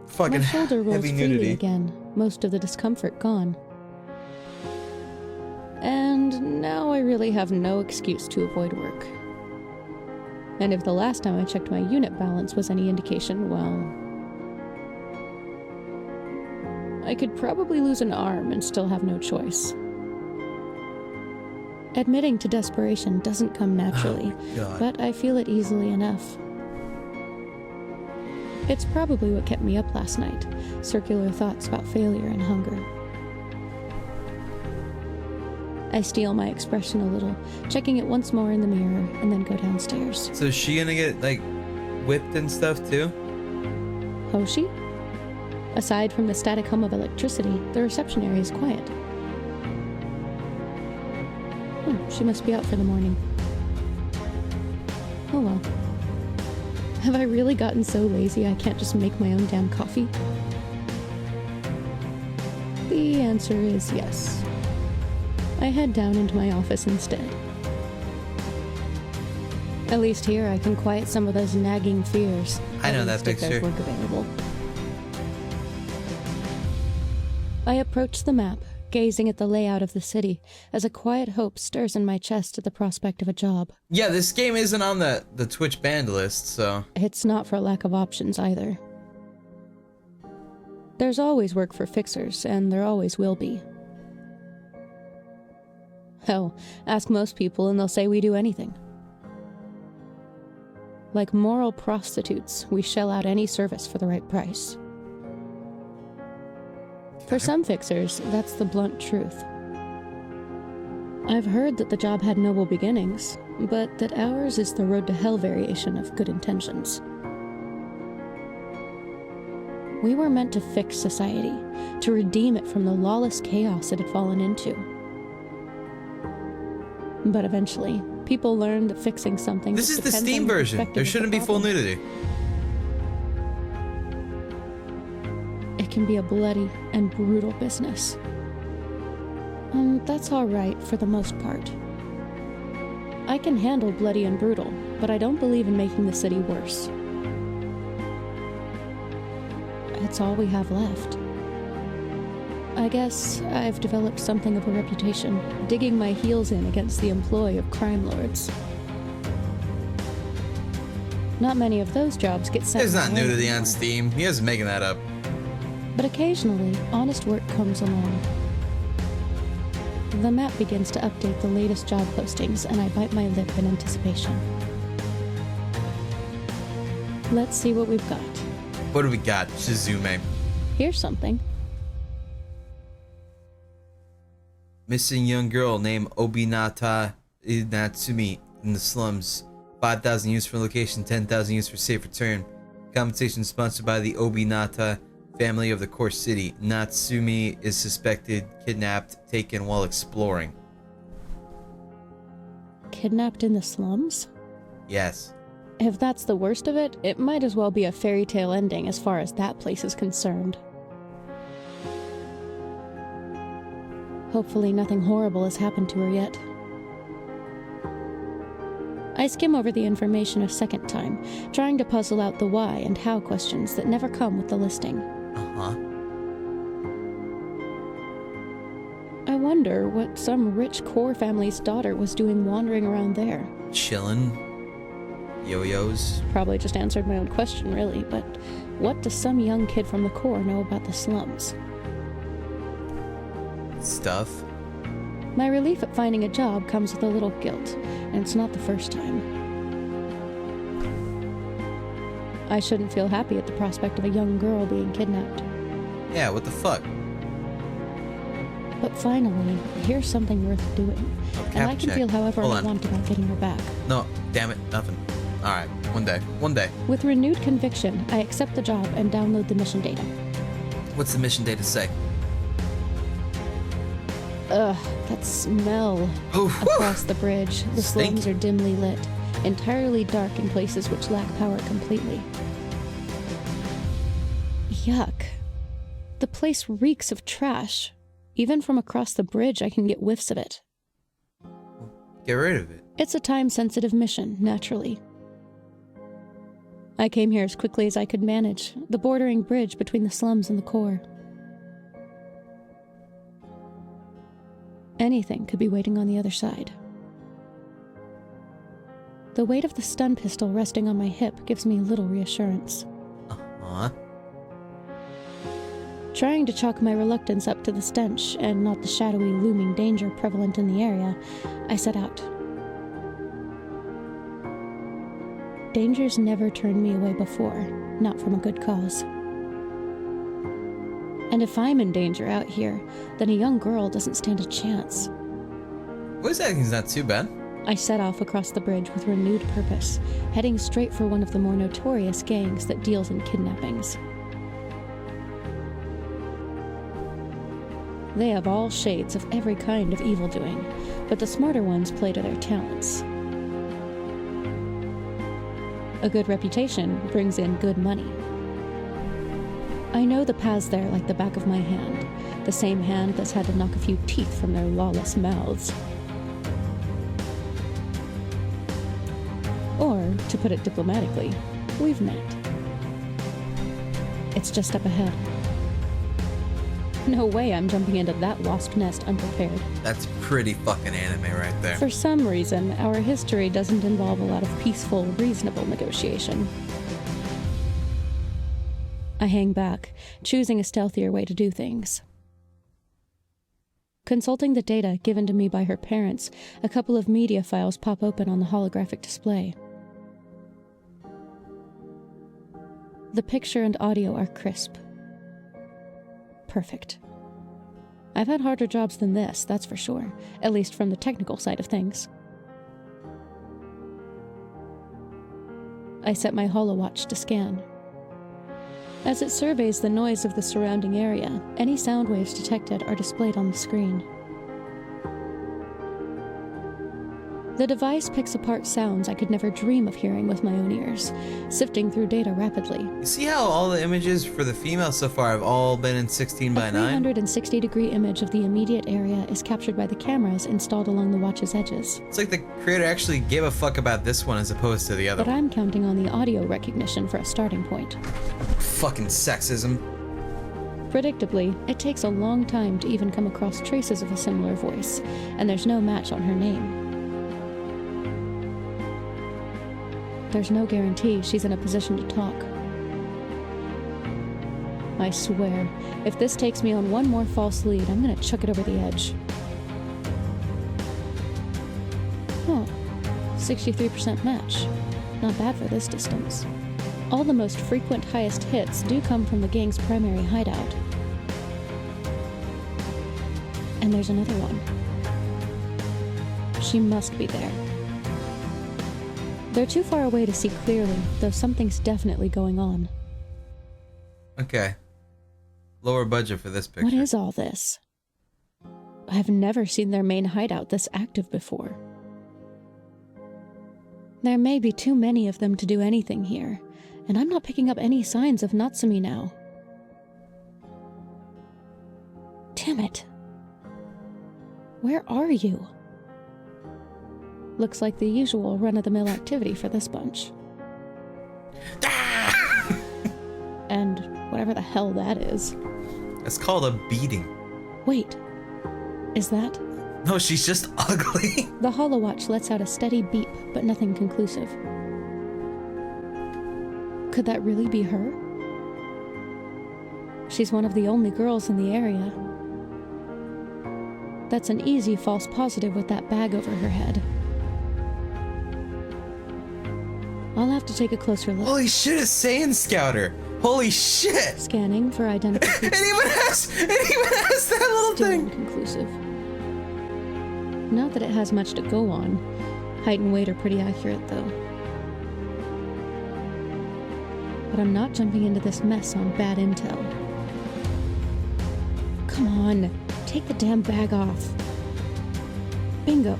fucking My shoulder rolls heavy freely nudity. again, most of the discomfort gone. And now I really have no excuse to avoid work. And if the last time I checked my unit balance was any indication, well... I could probably lose an arm and still have no choice. Admitting to desperation doesn't come naturally, God. but I feel it easily enough. It's probably what kept me up last night, circular thoughts about failure and hunger. I steel my expression a little, checking it once more in the mirror, and then go downstairs. So is she gonna get like whipped and stuff too? Hoshi? Aside from the static hum of electricity, the reception area is quiet. She must be out for the morning. Oh well. Have I really gotten so lazy I can't just make my own damn coffee? The answer is yes. I head down into my office instead. At least here I can quiet some of those nagging fears. I know at that least if there's picture. work available. I approach the map, gazing at the layout of the city, as a quiet hope stirs in my chest at the prospect of a job. Yeah, this game isn't on the Twitch banned list, so... It's not for lack of options either. There's always work for fixers, and there always will be. Hell, ask most people and they'll say we do anything. Like moral prostitutes, we shell out any service for the right price. For some fixers, that's the blunt truth. I've heard that the job had noble beginnings, but that ours is the road to hell variation of good intentions. We were meant to fix society, to redeem it from the lawless chaos it had fallen into. But eventually, people learned that fixing something... This is the Steam version. There shouldn't be full nudity. It can be a bloody and brutal business. And that's alright for the most part. I can handle bloody and brutal, but I don't believe in making the city worse. It's all we have left. I guess I've developed something of a reputation, digging my heels in against the employ of crime lords. Not many of those jobs get sent. There's not nudity on Steam. He isn't making that up. But occasionally, honest work comes along. The map begins to update the latest job postings, and I bite my lip in anticipation. Let's see what we've got. What do we got, Shizume? Here's something. Missing young girl named Obinata Natsumi in the slums. 5,000 used for location, 10,000 used for safe return. Compensation sponsored by the Obinata family of the core city. Natsumi is suspected, kidnapped, taken while exploring. Kidnapped in the slums? Yes. If that's the worst of it, it might as well be a fairy tale ending as far as that place is concerned. Hopefully nothing horrible has happened to her yet. I skim over the information a second time, trying to puzzle out the why and how questions that never come with the listing. I wonder what some rich core family's daughter was doing wandering around there. Chillin'. Yo-yos. Probably just answered my own question, really, but what does some young kid from the core know about the slums? Stuff. My relief at finding a job comes with a little guilt, and it's not the first time. I shouldn't feel happy at the prospect of a young girl being kidnapped. Yeah, what the fuck? But finally, here's something worth doing, and I can feel however I want about getting her back. No, damn it, nothing. Alright, one day. One day. With renewed conviction, I accept the job and download the mission data. What's the mission data say? Ugh, that smell. Across the bridge, the slums are dimly lit, entirely dark in places which lack power completely. Yuck. The place reeks of trash. Even from across the bridge, I can get whiffs of it. Get rid of it. It's a time-sensitive mission, naturally. I came here as quickly as I could manage, the bordering bridge between the slums and the core. Anything could be waiting on the other side. The weight of the stun pistol resting on my hip gives me little reassurance. Trying to chalk my reluctance up to the stench and not the shadowy, looming danger prevalent in the area, I set out. Dangers never turned me away before, not from a good cause. And if I'm in danger out here, then a young girl doesn't stand a chance. Voice acting's not too bad. I set off across the bridge with renewed purpose, heading straight for one of the more notorious gangs that deals in kidnappings. They have all shades of every kind of evildoing, but the smarter ones play to their talents. A good reputation brings in good money. I know the paths there like the back of my hand, the same hand that's had to knock a few teeth from their lawless mouths. Or, to put it diplomatically, we've met. It's just up ahead. No way I'm jumping into that wasp nest unprepared. That's pretty fucking anime right there. For some reason, our history doesn't involve a lot of peaceful, reasonable negotiation. I hang back, choosing a stealthier way to do things. Consulting the data given to me by her parents, a couple of media files pop open on the holographic display. The picture and audio are crisp. Perfect. I've had harder jobs than this, that's for sure, at least from the technical side of things. I set my holowatch to scan. As it surveys the noise of the surrounding area, any sound waves detected are displayed on the screen. The device picks apart sounds I could never dream of hearing with my own ears, sifting through data rapidly. You see how all the images for the female so far have all been in 16 by 9? A 360-degree image of the immediate area is captured by the cameras installed along the watch's edges. It's like the creator actually gave a fuck about this one as opposed to the other But one. I'm counting on the audio recognition for a starting point. Fucking sexism. Predictably, it takes a long time to even come across traces of a similar voice, and there's no match on her name. There's no guarantee she's in a position to talk. I swear, if this takes me on one more false lead, I'm gonna chuck it over the edge. Huh. 63% match. Not bad for this distance. All the most frequent highest hits do come from the gang's primary hideout. And there's another one. She must be there. They're too far away to see clearly, though something's definitely going on. Okay. Lower budget for this picture. What is all this? I've never seen their main hideout this active before. There may be too many of them to do anything here, and I'm not picking up any signs of Natsumi now. Damn it. Where are you? Looks like the usual run-of-the-mill activity for this bunch. And whatever the hell that is. It's called a beating. Wait, is that? No, she's just ugly. The holowatch lets out a steady beep, but nothing conclusive. Could that really be her? She's one of the only girls in the area. That's an easy false positive with that bag over her head. I'll have to take a closer look. Holy shit, it's Saiyan Scouter. Holy shit. Scanning for identical It features. even has that little Still thing. inconclusive. Not that it has much to go on. Height and weight are pretty accurate, though. But I'm not jumping into this mess on bad intel. Come on, take the damn bag off. Bingo.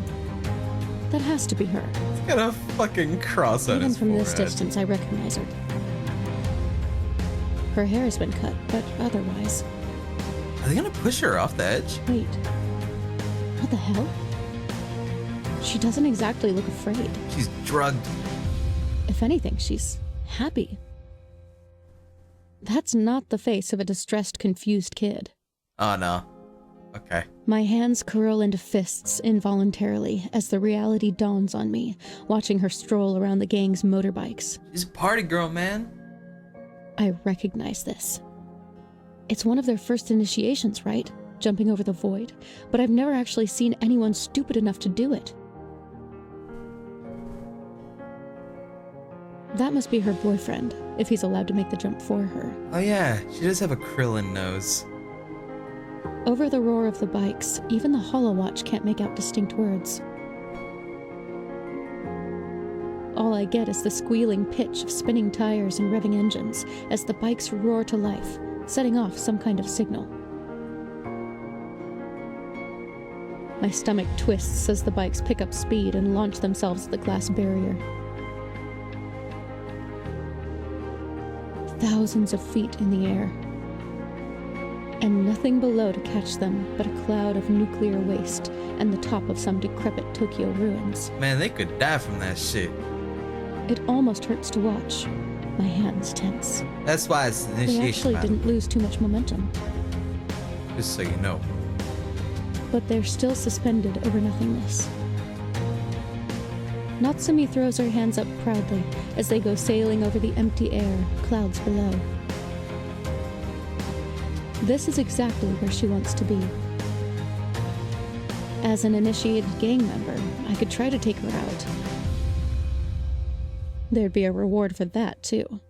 That has to be her. He's got a fucking cross on Even his from this forehead. distance, I recognize her. Her hair has been cut, but otherwise... Are they gonna push her off the edge? Wait. What the hell? She doesn't exactly look afraid. She's drugged. If anything, she's happy. That's not the face of a distressed, confused kid. Oh no. Okay. My hands curl into fists involuntarily as the reality dawns on me, watching her stroll around the gang's motorbikes. She's a party girl, man. I recognize this. It's one of their first initiations, right? Jumping over the void. But I've never actually seen anyone stupid enough to do it. That must be her boyfriend, if he's allowed to make the jump for her. Oh yeah, she does have a Krillin nose. Over the roar of the bikes, even the holowatch can't make out distinct words. All I get is the squealing pitch of spinning tires and revving engines as the bikes roar to life, setting off some kind of signal. My stomach twists as the bikes pick up speed and launch themselves at the glass barrier. Thousands of feet in the air. And nothing below to catch them but a cloud of nuclear waste and the top of some decrepit Tokyo ruins. Man, they could die from that shit. It almost hurts to watch. My hands tense. That's why it's the They initiation actually battle. didn't lose too much momentum. Just so you know. but they're still suspended over nothingness. Natsumi throws her hands up proudly as they go sailing over the empty air, clouds below. This is exactly where she wants to be. As an initiated gang member, I could try to take her out. There'd be a reward for that, too.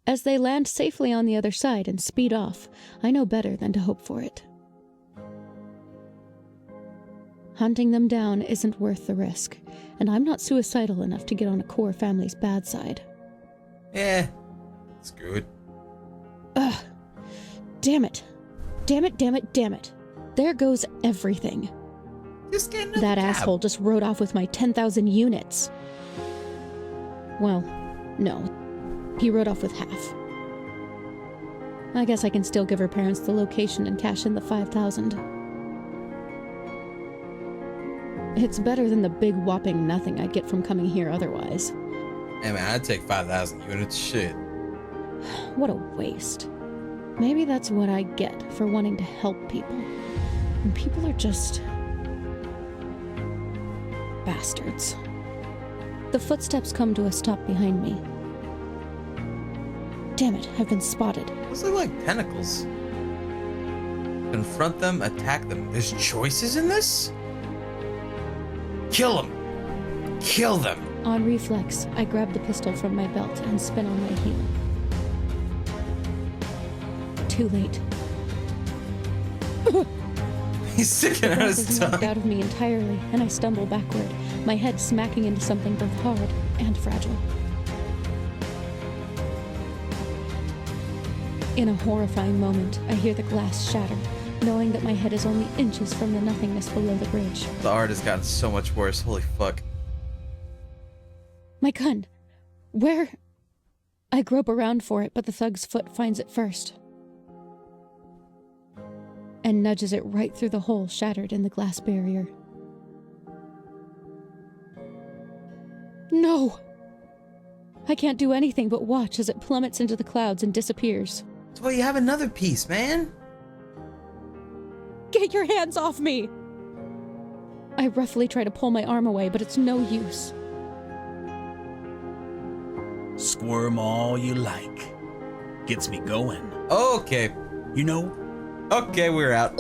As they land safely on the other side and speed off, I know better than to hope for it. Hunting them down isn't worth the risk, and I'm not suicidal enough to get on a core family's bad side. Yeah, screw it. Ugh. Damn it. Damn it, damn it, damn it. There goes everything. Just get another That cab. asshole just rode off with my 10,000 units. Well, no. He rode off with half. I guess I can still give her parents the location and cash in the 5,000. It's better than the big whopping nothing I'd get from coming here otherwise. Hey man, I'd take 5,000 units. Shit. What a waste. Maybe that's what I get for wanting to help people. And people are just... bastards. The footsteps come to a stop behind me. Damn it, I've been spotted. Those look like tentacles. Confront them, attack them. There's choices in this? Kill them. Kill them. On reflex, I grab the pistol from my belt and spin on my heel. Too late. He's sticking out Breath his is knocked tongue. out of me entirely, and I stumble backward, my head smacking into something both hard and fragile. In a horrifying moment, I hear the glass shatter, knowing that my head is only inches from the nothingness below the bridge. The art has gotten so much worse. Holy fuck. My gun! Where? I grope around for it, but the thug's foot finds it first. And nudges it right through the hole shattered in the glass barrier. No! I can't do anything but watch as it plummets into the clouds and disappears. That's why you have another piece, man. Get your hands off me! I roughly try to pull my arm away, but it's no use. Squirm all you like. Gets me going. Okay. You know, Okay, we're out.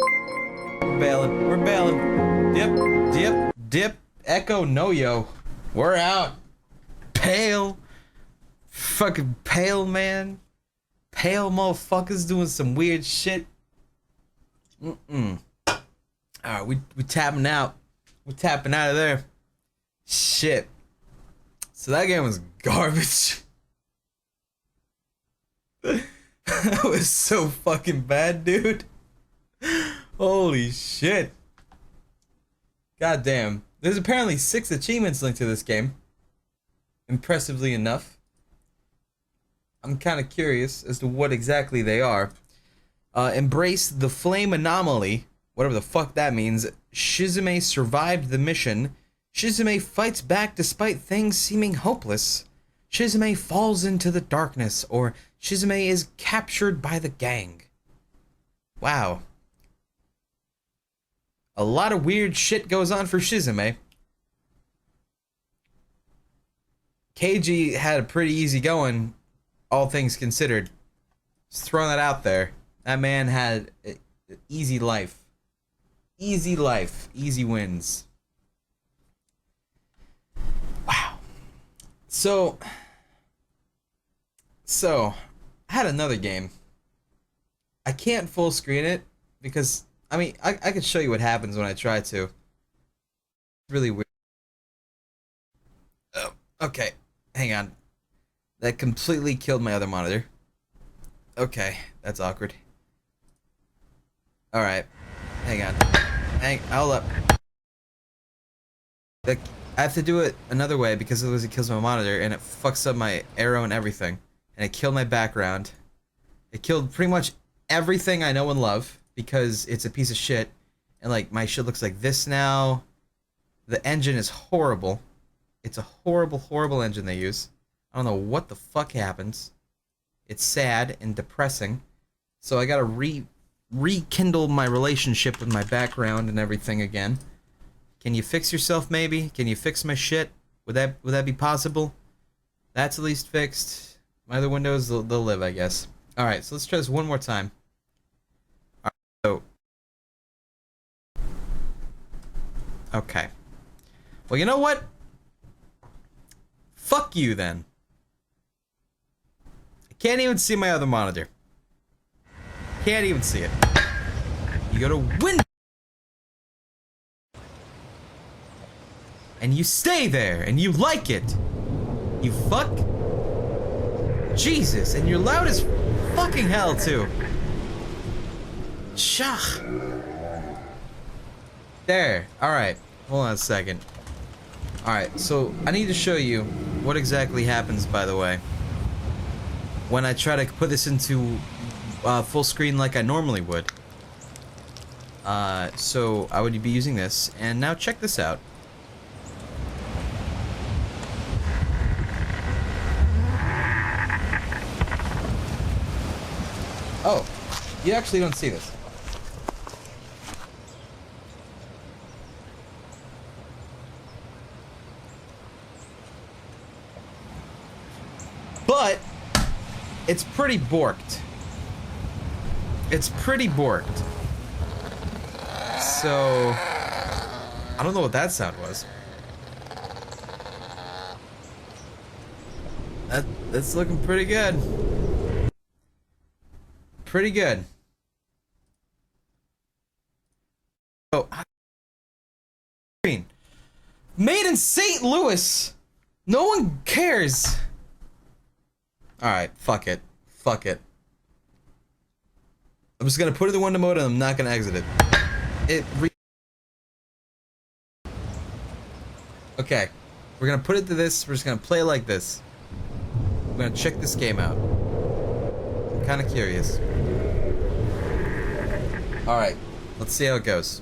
We're bailing. We're bailing. Dip, dip, dip. Echo, no yo. We're out. Pale. Fucking pale, man. Pale motherfuckers doing some weird shit. Alright, we tapping out. We're tapping out of there. Shit. So that game was garbage. That was so fucking bad, dude. Holy shit. God damn. There's apparently 6 achievements linked to this game. Impressively enough. I'm kind of curious as to what exactly they are. Embrace the flame anomaly. Whatever the fuck that means. Shizume survived the mission. Shizume fights back despite things seeming hopeless. Shizume falls into the darkness, or Shizume is captured by the gang. Wow. A lot of weird shit goes on for Shizume. Keiji had a pretty easy going, all things considered. Just throwing that out there. That man had an easy life. Easy life. Easy wins. Wow. So, I had another game. I can't full screen it because, I mean, I could show you what happens when I try to. It's really weird. Oh, okay. Hang on. That completely killed my other monitor. Okay, that's awkward. Alright. Hang on. Hold up. I have to do it another way because otherwise it kills my monitor and it fucks up my arrow and everything. And it killed my background. It killed pretty much everything I know and love because it's a piece of shit. And like my shit looks like this now. The engine is horrible. It's a horrible, horrible engine they use. I don't know what the fuck happens. It's sad and depressing. So I gotta rekindle my relationship with my background and everything again. Can you fix yourself, maybe? Can you fix my shit? Would that be possible? That's at least fixed. My other windows, they'll live, I guess. Alright, so let's try this one more time. Alright, so... Okay. Well, you know what? Fuck you, then. I can't even see my other monitor. Can't even see it. You go to window. And you stay there, and you like it. You fuck. Jesus, and you're loud as fucking hell, too. Shach. There. Alright. Hold on a second. Alright, so I need to show you what exactly happens, by the way, when I try to put this into full screen like I normally would. So I would be using this, and now check this out. Oh, you actually don't see this. But it's pretty borked. It's pretty borked. So I don't know what that sound was. That's looking pretty good. Pretty good. Oh, made in St. Louis. No one cares. Alright, fuck it. Fuck it. I'm just gonna put it in window mode and I'm not gonna exit it. Okay. We're gonna put it to this. We're just gonna play like this. We're gonna check this game out. I'm kinda curious. Alright. Let's see how it goes.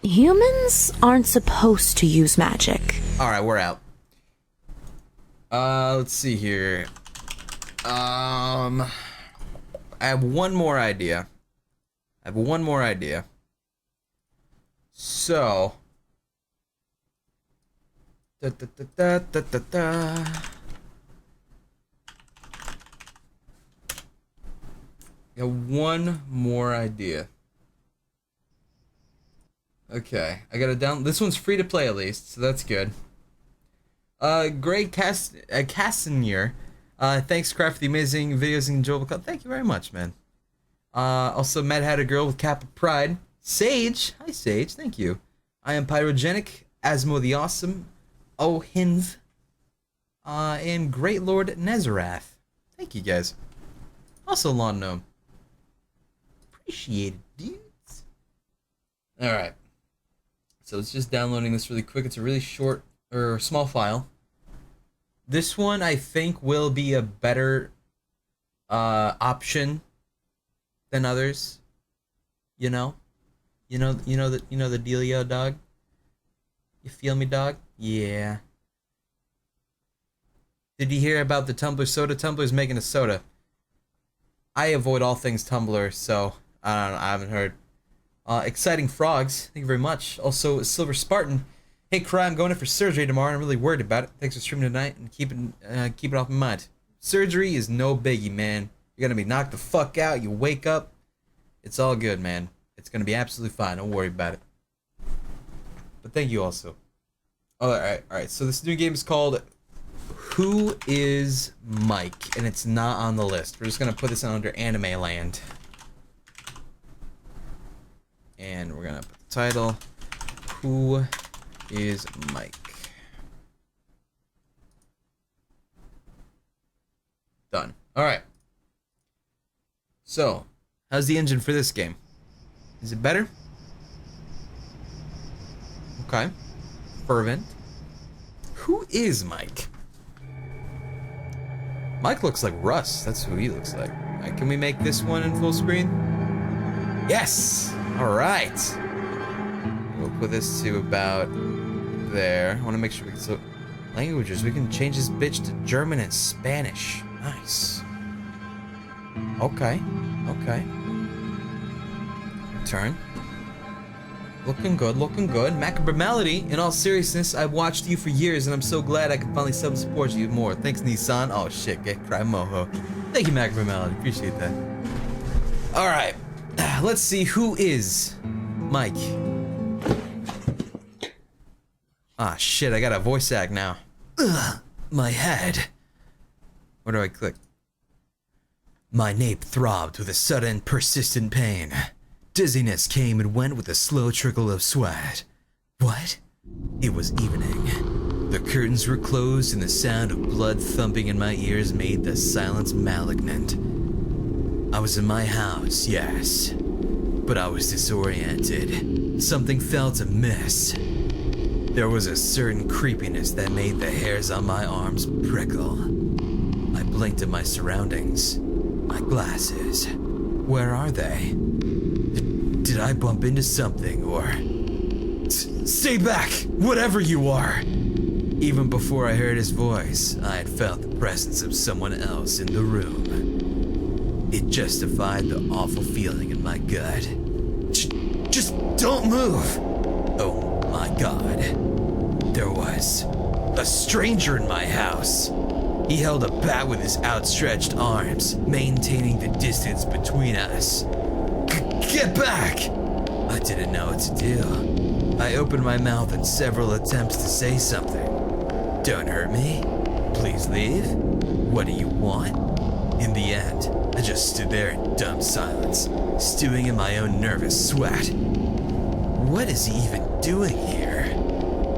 Humans aren't supposed to use magic. Alright, we're out. Let's see here. I have one more idea. So. Da, da, da, da, da, da. I got one more idea. Okay, I gotta down. This one's free to play at least, so that's good. Greg Cassinier. Thanks, Craft, for the amazing videos and enjoyable content. Thank you very much, man. Also, Matt had a girl with Cap of Pride. Sage. Hi, Sage. Thank you. I am Pyrogenic. Asmo the Awesome. Oh, Hinv. And Great Lord Nezarath. Thank you, guys. Also, Lawn Gnome. Appreciate it, dudes. Alright. So, it's just downloading this really quick. It's a really short, or small file. This one, I think, will be a better option than others. You know the dealio, dog. You feel me, dog? Yeah. Did you hear about the Tumblr soda? Tumblr's making a soda. I avoid all things Tumblr, so I don't know. I haven't heard. Exciting Frogs. Thank you very much. Also, Silver Spartan. Hey, Cry, I'm going in for surgery tomorrow, and I'm really worried about it. Thanks for streaming tonight, and keep it off my mind. Surgery is no biggie, man. You're gonna be knocked the fuck out, you wake up. It's all good, man. It's gonna be absolutely fine, don't worry about it. But thank you also. Oh, alright, so this new game is called Who is Mike? And it's not on the list. We're just gonna put this under Anime Land. And we're gonna put the title, Who is Mike. Done. Alright. So, how's the engine for this game? Is it better? Okay. Fervent. Who is Mike? Mike looks like Russ. That's who he looks like. Alright, can we make this one in full screen? Yes! Alright. We'll put this to about there. I want to make sure we can so languages. We can change this bitch to German and Spanish. Nice. Okay. Turn. Looking good, looking good. Macabre Melody, in all seriousness, I've watched you for years and I'm so glad I can finally support you more. Thanks, Nissan. Oh shit, get cry moho. Thank you, Macabre Melody. Appreciate that. Alright. Let's see who is Mike. Ah shit, I got a voice act now. Ugh, my head. Where do I click? My nape throbbed with a sudden, persistent pain. Dizziness came and went with a slow trickle of sweat. What? It was evening. The curtains were closed and the sound of blood thumping in my ears made the silence malignant. I was in my house, yes, but I was disoriented. Something felt amiss. There was a certain creepiness that made the hairs on my arms prickle. I blinked at my surroundings. My glasses. Where are they? Did I bump into something or... Stay back, whatever you are! Even before I heard his voice, I had felt the presence of someone else in the room. It justified the awful feeling in my gut. Just don't move! Oh my god. There was a stranger in my house. He held a bat with his outstretched arms, maintaining the distance between us. Get back! I didn't know what to do. I opened my mouth in several attempts to say something. Don't hurt me. Please leave. What do you want? In the end, I just stood there in dumb silence, stewing in my own nervous sweat. What is he even doing here?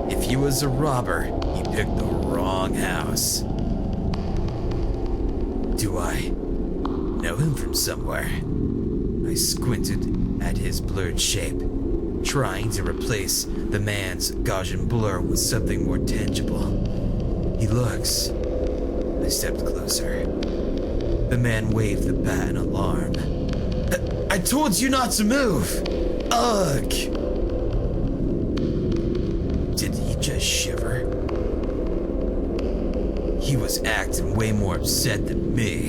If he was a robber, he picked the wrong house. Do I know him from somewhere? I squinted at his blurred shape, trying to replace the man's Gaussian blur with something more tangible. He looks. I stepped closer. The man waved the bat in alarm. I told you not to move! Ugh! Did he just shiver? He was acting way more upset than me,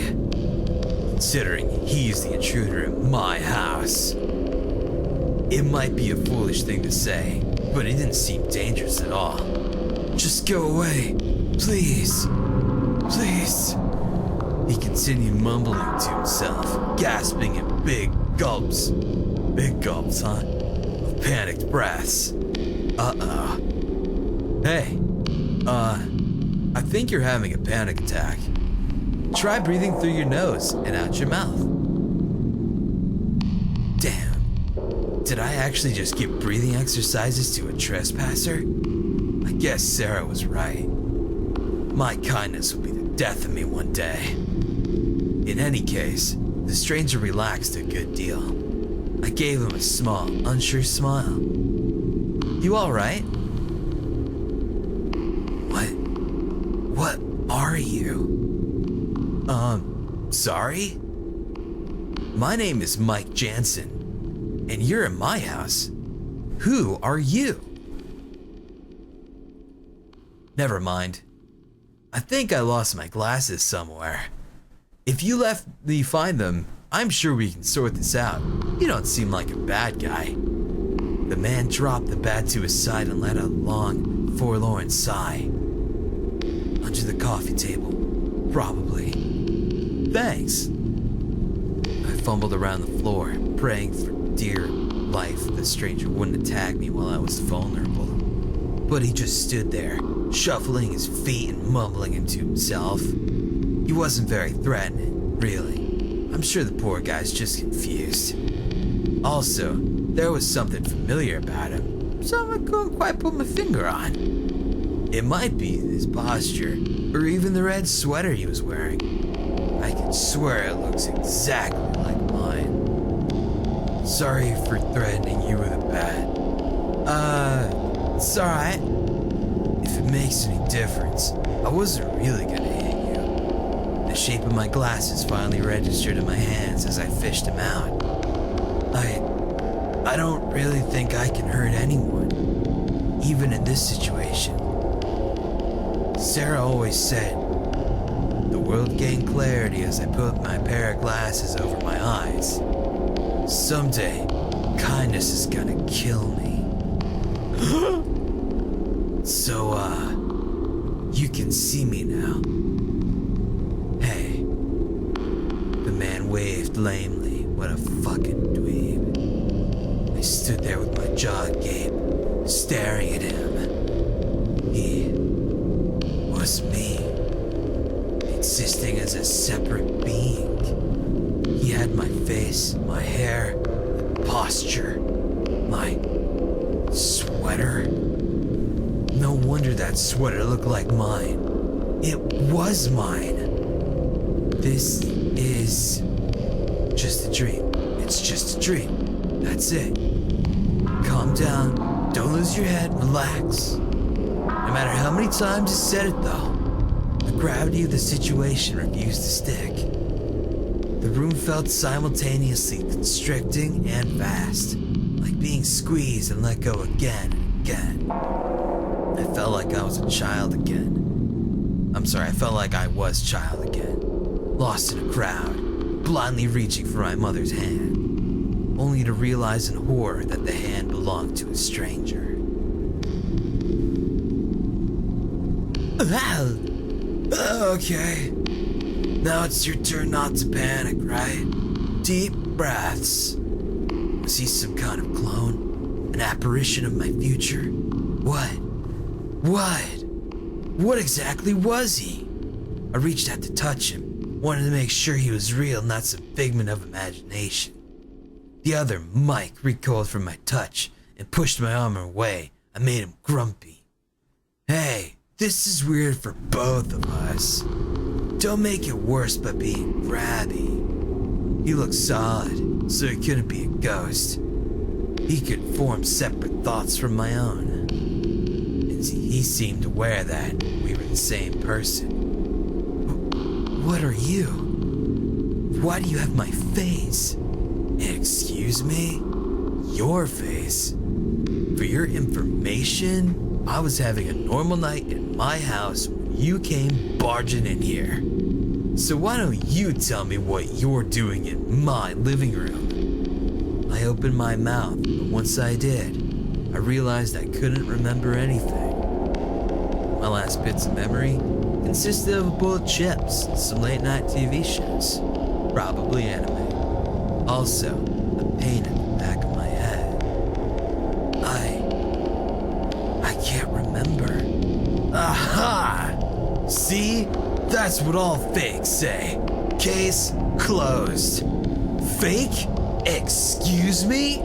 considering he's the intruder in my house. It might be a foolish thing to say, but it didn't seem dangerous at all. Just go away, please, please. He continued mumbling to himself, gasping in big gulps, huh? Of panicked breaths. Hey, I think you're having a panic attack. Try breathing through your nose and out your mouth. Damn. Did I actually just give breathing exercises to a trespasser? I guess Sarah was right. My kindness will be the death of me one day. In any case, the stranger relaxed a good deal. I gave him a small, unsure smile. You alright? What are you? Sorry? My name is Mike Jansen, and you're in my house. Who are you? Never mind. I think I lost my glasses somewhere. If you let me find them, I'm sure we can sort this out. You don't seem like a bad guy. The man dropped the bat to his side and let out a long, forlorn sigh. Under the coffee table, probably. Thanks. I fumbled around the floor, praying for dear life the stranger wouldn't attack me while I was vulnerable. But he just stood there, shuffling his feet and mumbling into himself. He wasn't very threatening, really. I'm sure the poor guy's just confused. Also, there was something familiar about him, something I couldn't quite put my finger on. It might be his posture, or even the red sweater he was wearing. I can swear it looks exactly like mine. Sorry for threatening you with a bat. It's alright. If it makes any difference, I wasn't really gonna hit you. The shape of my glasses finally registered in my hands as I fished them out. I don't really think I can hurt anyone, even in this situation. Sarah always said, The world gained clarity as I put my pair of glasses over my eyes. Someday, kindness is gonna kill me. So, you can see me now. Hey. The man waved lamely. What a fucking dweeb. I stood there with my jaw agape, staring at him. He was me, existing as a separate being. He had my face, my hair, posture, my sweater. No wonder that sweater looked like mine. It was mine. This is just a dream. It's just a dream. That's it. Calm down. Don't lose your head. Relax. No matter how many times I said it though, the gravity of the situation refused to stick. The room felt simultaneously constricting and vast, like being squeezed and let go again and again. I felt like I was a child again. I felt like I was child again. Lost in a crowd, blindly reaching for my mother's hand, only to realize in horror that the hand belonged to a stranger. Okay. Now it's your turn not to panic, right? Deep breaths. Was he some kind of clone? An apparition of my future? What? What exactly was he? I reached out to touch him, wanted to make sure he was real, not some figment of imagination. The other Mike recoiled from my touch and pushed my arm away. I made him grumpy. Hey, this is weird for both of us. Don't make it worse by being grabby. He looked solid, so he couldn't be a ghost. He could form separate thoughts from my own. And he seemed aware that we were the same person. What are you? Why do you have my face? Excuse me? Your face? For your information, I was having a normal night in my house when you came barging in here. So why don't you tell me what you're doing in my living room? I opened my mouth, but once I did, I realized I couldn't remember anything. My last bits of memory consisted of a bowl of chips and some late night TV shows, probably anime. Also, the pain in the back of my head. I can't remember. Aha! See? That's what all fakes say. Case closed. Fake? Excuse me?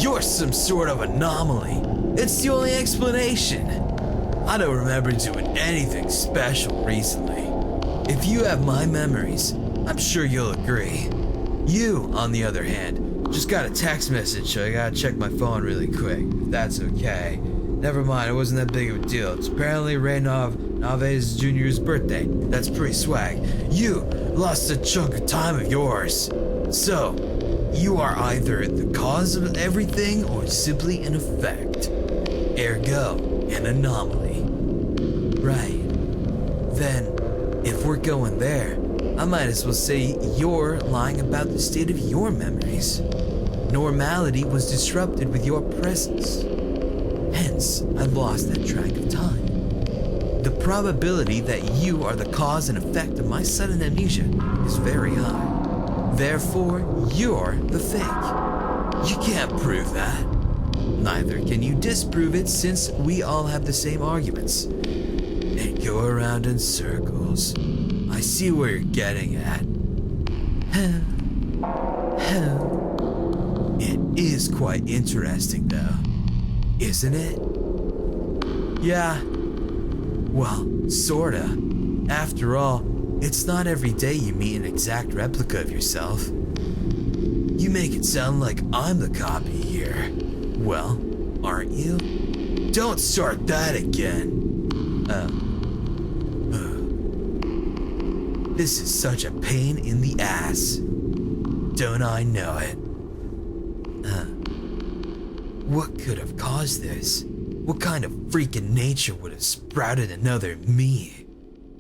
You're some sort of anomaly. It's the only explanation. I don't remember doing anything special recently. If you have my memories, I'm sure you'll agree. You, on the other hand, just got a text message, so I gotta check my phone really quick, if that's okay. Never mind, it wasn't that big of a deal. It's apparently Ray Nave's Jr.'s birthday. That's pretty swag. You lost a chunk of time of yours. So, you are either the cause of everything or simply an effect. Ergo, an anomaly. Right. Then, if we're going there, I might as well say you're lying about the state of your memories. Normality was disrupted with your presence. Hence, I lost that track of time. The probability that you are the cause and effect of my sudden amnesia is very high. Therefore, you're the fake. You can't prove that. Neither can you disprove it, since we all have the same arguments. And go around in circles. I see where you're getting at. It is quite interesting though, isn't it? Yeah. Well, sorta. After all, it's not every day you meet an exact replica of yourself. You make it sound like I'm the copy here. Well, aren't you? Don't start that again. This is such a pain in the ass. Don't I know it? What could have caused this? What kind of freaking nature would have sprouted another me?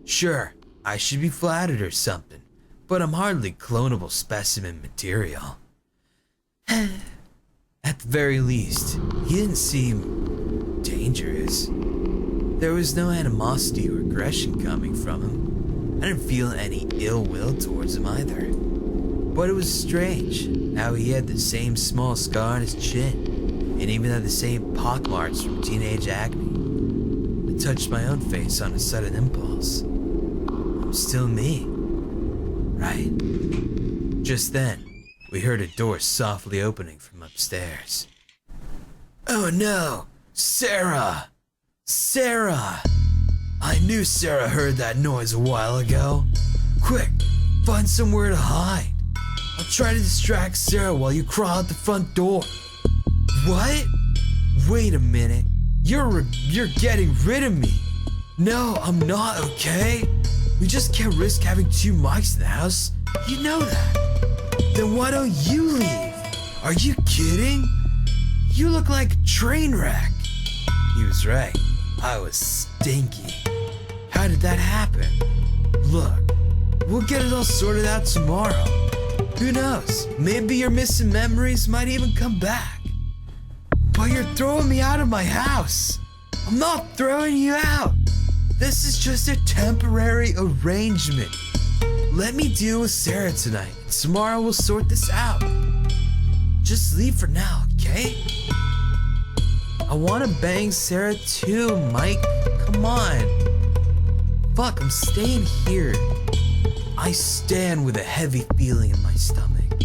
Sure, I should be flattered or something, but I'm hardly clonable specimen material. At the very least, he didn't seem dangerous. There was no animosity or aggression coming from him. I didn't feel any ill will towards him either. But it was strange how he had the same small scar on his chin, and even had the same pockmarks from teenage acne. I touched my own face on a sudden impulse. I'm still me, right? Just then, we heard a door softly opening from upstairs. Oh no! Sarah! Sarah! I knew Sarah heard that noise a while ago. Quick, find somewhere to hide. I'll try to distract Sarah while you crawl out the front door. What? Wait a minute. You're getting rid of me. No, I'm not, okay? We just can't risk having two mics in the house. You know that. Then why don't you leave? Are you kidding? You look like a train wreck. He was right. I was stinky. How did that happen? Look, we'll get it all sorted out tomorrow. Who knows? Maybe your missing memories might even come back. But you're throwing me out of my house. I'm not throwing you out. This is just a temporary arrangement. Let me deal with Sarah tonight. Tomorrow we'll sort this out. Just leave for now, okay? I want to bang Sarah too, Mike. Come on. Fuck, I'm staying here. I stand with a heavy feeling in my stomach.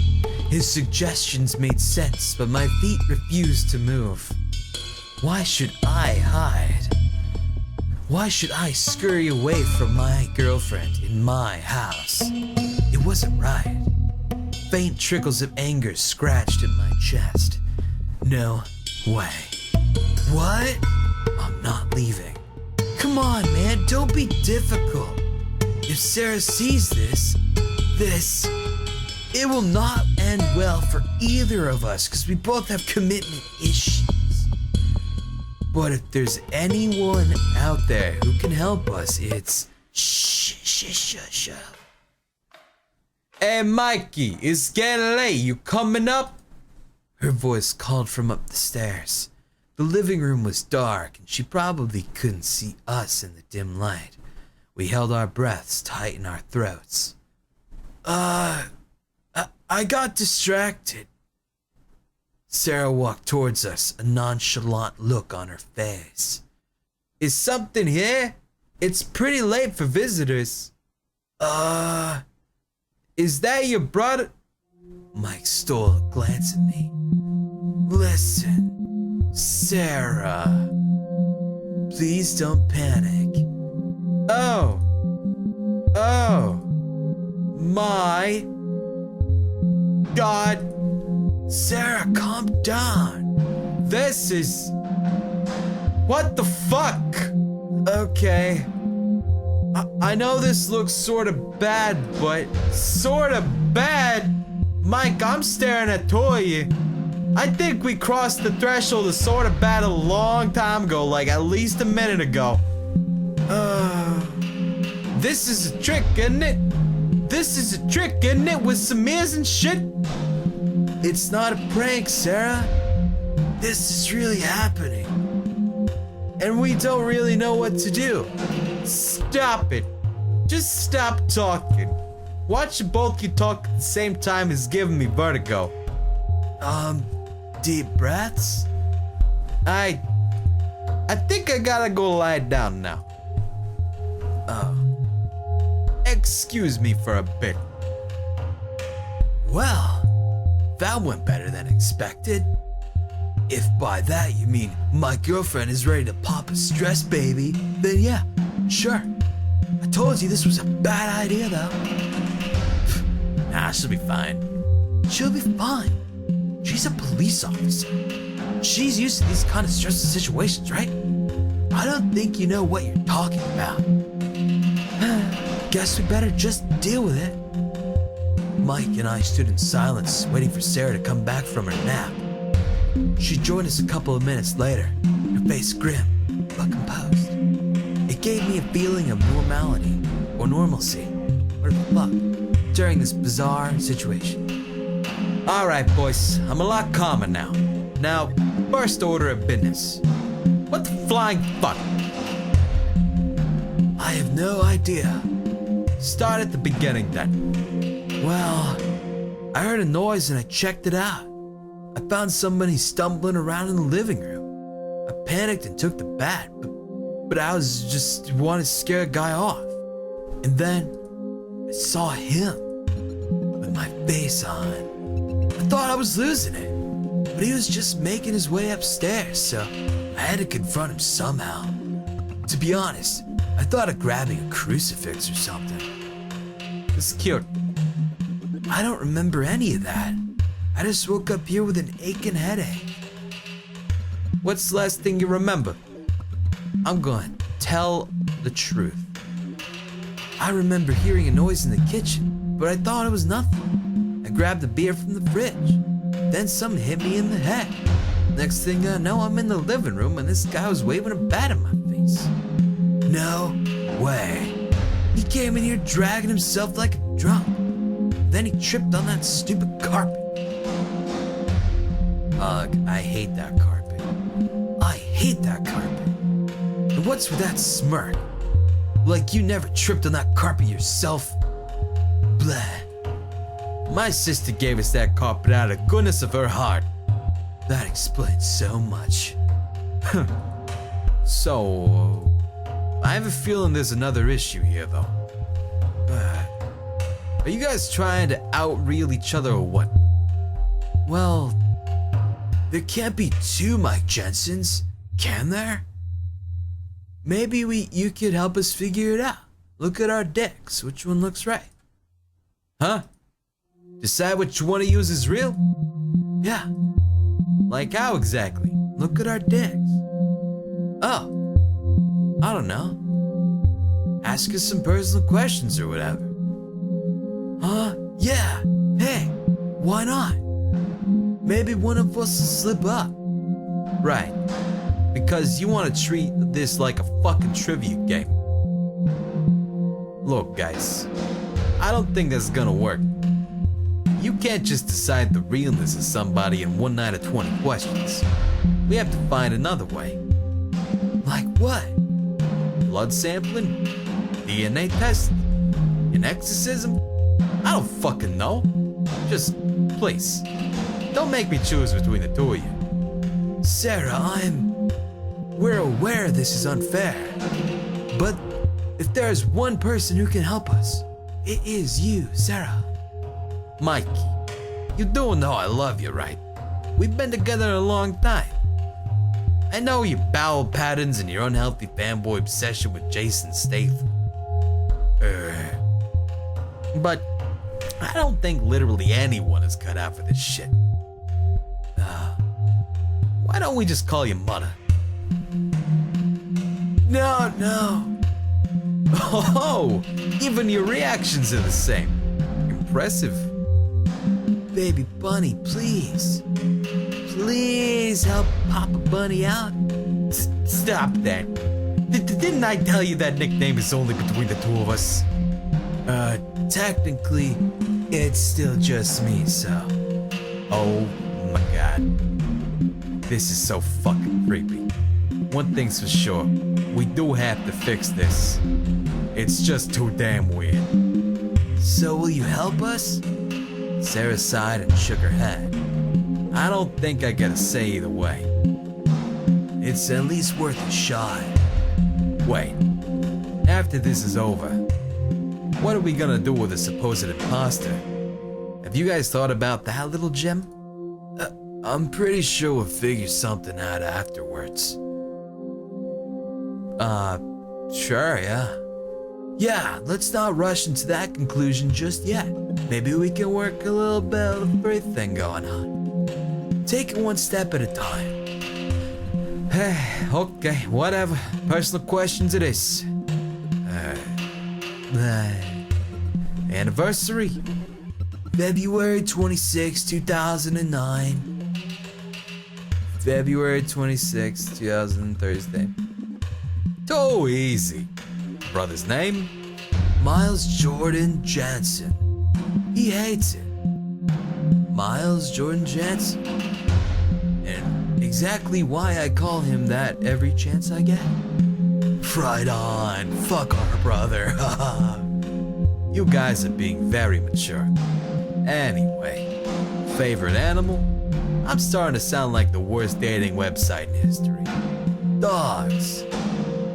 His suggestions made sense, but my feet refused to move. Why should I hide? Why should I scurry away from my girlfriend in my house? It wasn't right. Faint trickles of anger scratched at my chest. No way. What? I'm not leaving. Come on, man, don't be difficult. If Sarah sees this, it will not end well for either of us because we both have commitment issues. But if there's anyone out there who can help us, it's shh. Hey, Mikey, it's getting late. You coming up? Her voice called from up the stairs. The living room was dark, and she probably couldn't see us in the dim light. We held our breaths tight in our throats. I got distracted. Sarah walked towards us, a nonchalant look on her face. Is something here? It's pretty late for visitors. Is that your brother? Mike stole a glance at me. Listen, Sarah. Please don't panic. Oh, my God. Sarah, calm down. This is... What the fuck? Okay. I know this looks sort of bad, but sort of bad? Mike, I'm staring at Toy. I think we crossed the threshold of sort of bad a long time ago, like at least a minute ago. This is a trick, isn't it? This is a trick, isn't it? With some ears and shit? It's not a prank, Sarah. This is really happening. And we don't really know what to do. Stop it. Just stop talking. Watching both you talk at the same time is giving me vertigo. Deep breaths? I think I gotta go lie down now. Excuse me for a bit. Well, that went better than expected. If by that you mean my girlfriend is ready to pop a stress baby, then yeah, sure. I told you this was a bad idea though. Nah, she'll be fine. She'll be fine. She's a police officer. She's used to these kind of stressful situations, right? I don't think you know what you're talking about. Guess we better just deal with it. Mike and I stood in silence, waiting for Sarah to come back from her nap. She joined us a couple of minutes later, her face grim, but composed. It gave me a feeling of normality, or normalcy, whatever the fuck, during this bizarre situation. Alright boys, I'm a lot calmer now. Now, first order of business. What the flying fuck? I have no idea. Start at the beginning then. Well, I heard a noise and I checked it out. I found somebody stumbling around in the living room. I panicked and took the bat, but I was just wanting to scare a guy off. And then I saw him with my face on. I thought I was losing it, but he was just making his way upstairs, so I had to confront him somehow. To be honest, I thought of grabbing a crucifix or something. It's cute. I don't remember any of that. I just woke up here with an aching headache. What's the last thing you remember? I'm going to tell the truth. I remember hearing a noise in the kitchen, but I thought it was nothing. I grabbed a beer from the fridge. Then something hit me in the head. Next thing I know, I'm in the living room and this guy was waving a bat in my face. No way. He came in here dragging himself like a drunk. Then he tripped on that stupid carpet. Ugh, I hate that carpet. I hate that carpet. And what's with that smirk? Like you never tripped on that carpet yourself? Blah. My sister gave us that carpet out of the goodness of her heart. That explains so much. So, I have a feeling there's another issue here though. Are you guys trying to out-real each other or what? Well, there can't be two Mike Jensens, can there? Maybe you could help us figure it out. Look at our decks, which one looks right? Huh? Decide which one of you is real? Yeah. Like how exactly? Look at our decks. Oh, I don't know. Ask us some personal questions or whatever. Huh? Yeah. Hey, why not? Maybe one of us will slip up. Right. Because you want to treat this like a fucking trivia game. Look, guys. I don't think that's gonna work. You can't just decide the realness of somebody in one night of 20 questions. We have to find another way. Like what? Blood sampling? DNA test? An exorcism? I don't fucking know. Just, please, don't make me choose between the two of you. Sarah, we're aware this is unfair. But if there's one person who can help us, it is you, Sarah. Mikey, you do know I love you, right? We've been together a long time. I know your bowel patterns and your unhealthy fanboy obsession with Jason Statham. But I don't think literally anyone is cut out for this shit. Why don't we just call you Mother? No. Oh, even your reactions are the same. Impressive. Baby Bunny, please. Please help Papa Bunny out. Stop that. Didn't I tell you that nickname is only between the two of us? Technically, it's still just me, so. Oh my god. This is so fucking creepy. One thing's for sure, we do have to fix this. It's just too damn weird. So will you help us? Sarah sighed and shook her head. I don't think I get a say either way. It's at least worth a shot. Wait, after this is over, what are we gonna do with the supposed imposter? Have you guys thought about that, little Jim? I'm pretty sure we'll figure something out afterwards. Sure, yeah. Yeah, let's not rush into that conclusion just yet. Maybe we can work a little bit of everything going on. Take it one step at a time. Okay, whatever. Personal questions it is. Anniversary? February 26, 2009. February 26, 2000, Thursday. Too easy. Brother's name? Miles Jordan Jansen. He hates it. Miles Jordan Jansen. And exactly why I call him that every chance I get. Right on. Fuck our brother. You guys are being very mature. Anyway, favorite animal? I'm starting to sound like the worst dating website in history. Dogs.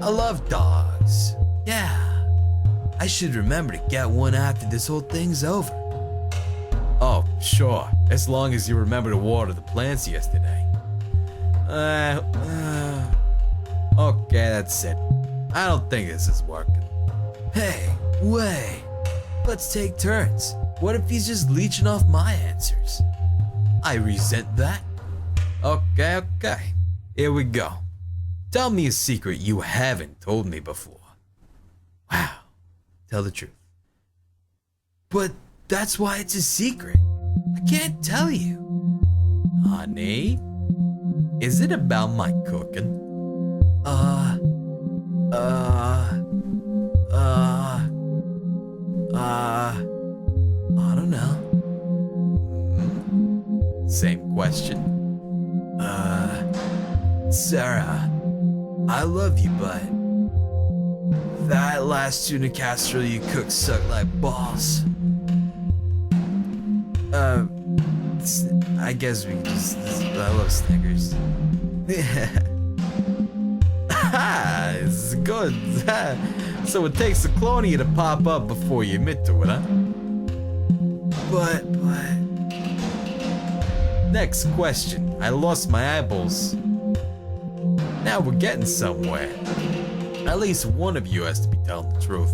I love dogs. Yeah. I should remember to get one after this whole thing's over. Oh, sure. As long as you remember to water the plants yesterday. Okay, that's it. I don't think this is working. Hey, wait. Let's take turns. What if he's just leeching off my answers? I resent that. Okay. Here we go. Tell me a secret you haven't told me before. Wow. Tell the truth. But that's why it's a secret. I can't tell you. Honey? Is it about my cooking? I don't know. Same question. Sarah, I love you, but that last tuna casserole you cooked sucked like balls. I guess we just, I love Snickers. It's good. So it takes a clonia to pop up before you admit to it, huh? But... Next question. I lost my eyeballs. Now we're getting somewhere. At least one of you has to be telling the truth.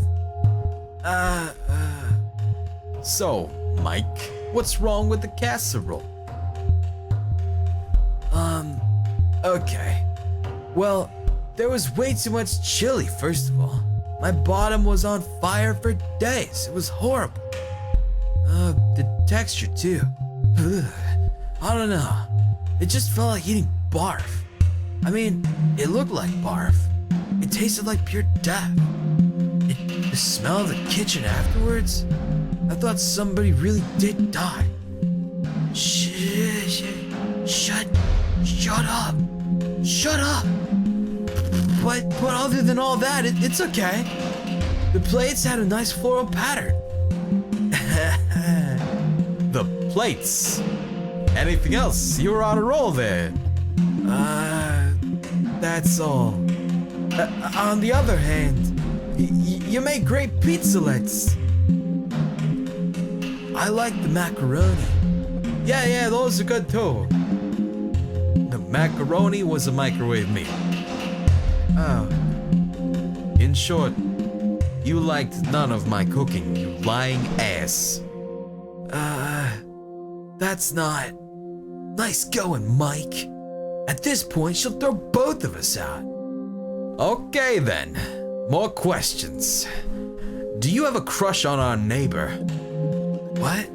So, Mike, what's wrong with the casserole? Okay. Well, there was way too much chili, first of all. My bottom was on fire for days. It was horrible. The texture too. Ugh. I don't know. It just felt like eating barf. I mean, it looked like barf. It tasted like pure death. The smell of the kitchen afterwards, I thought somebody really did die. Shut up. Shut up. But other than all that, it's okay. The plates had a nice floral pattern. The plates. Anything else? You were on a roll there. That's all. On the other hand, you make great pizza-lettes. I like the macaroni. Yeah, those are good too. The macaroni was a microwave meal. Oh. In short, you liked none of my cooking, you lying ass. That's not... Nice going, Mike. At this point, she'll throw both of us out. Okay then, more questions. Do you have a crush on our neighbor? What?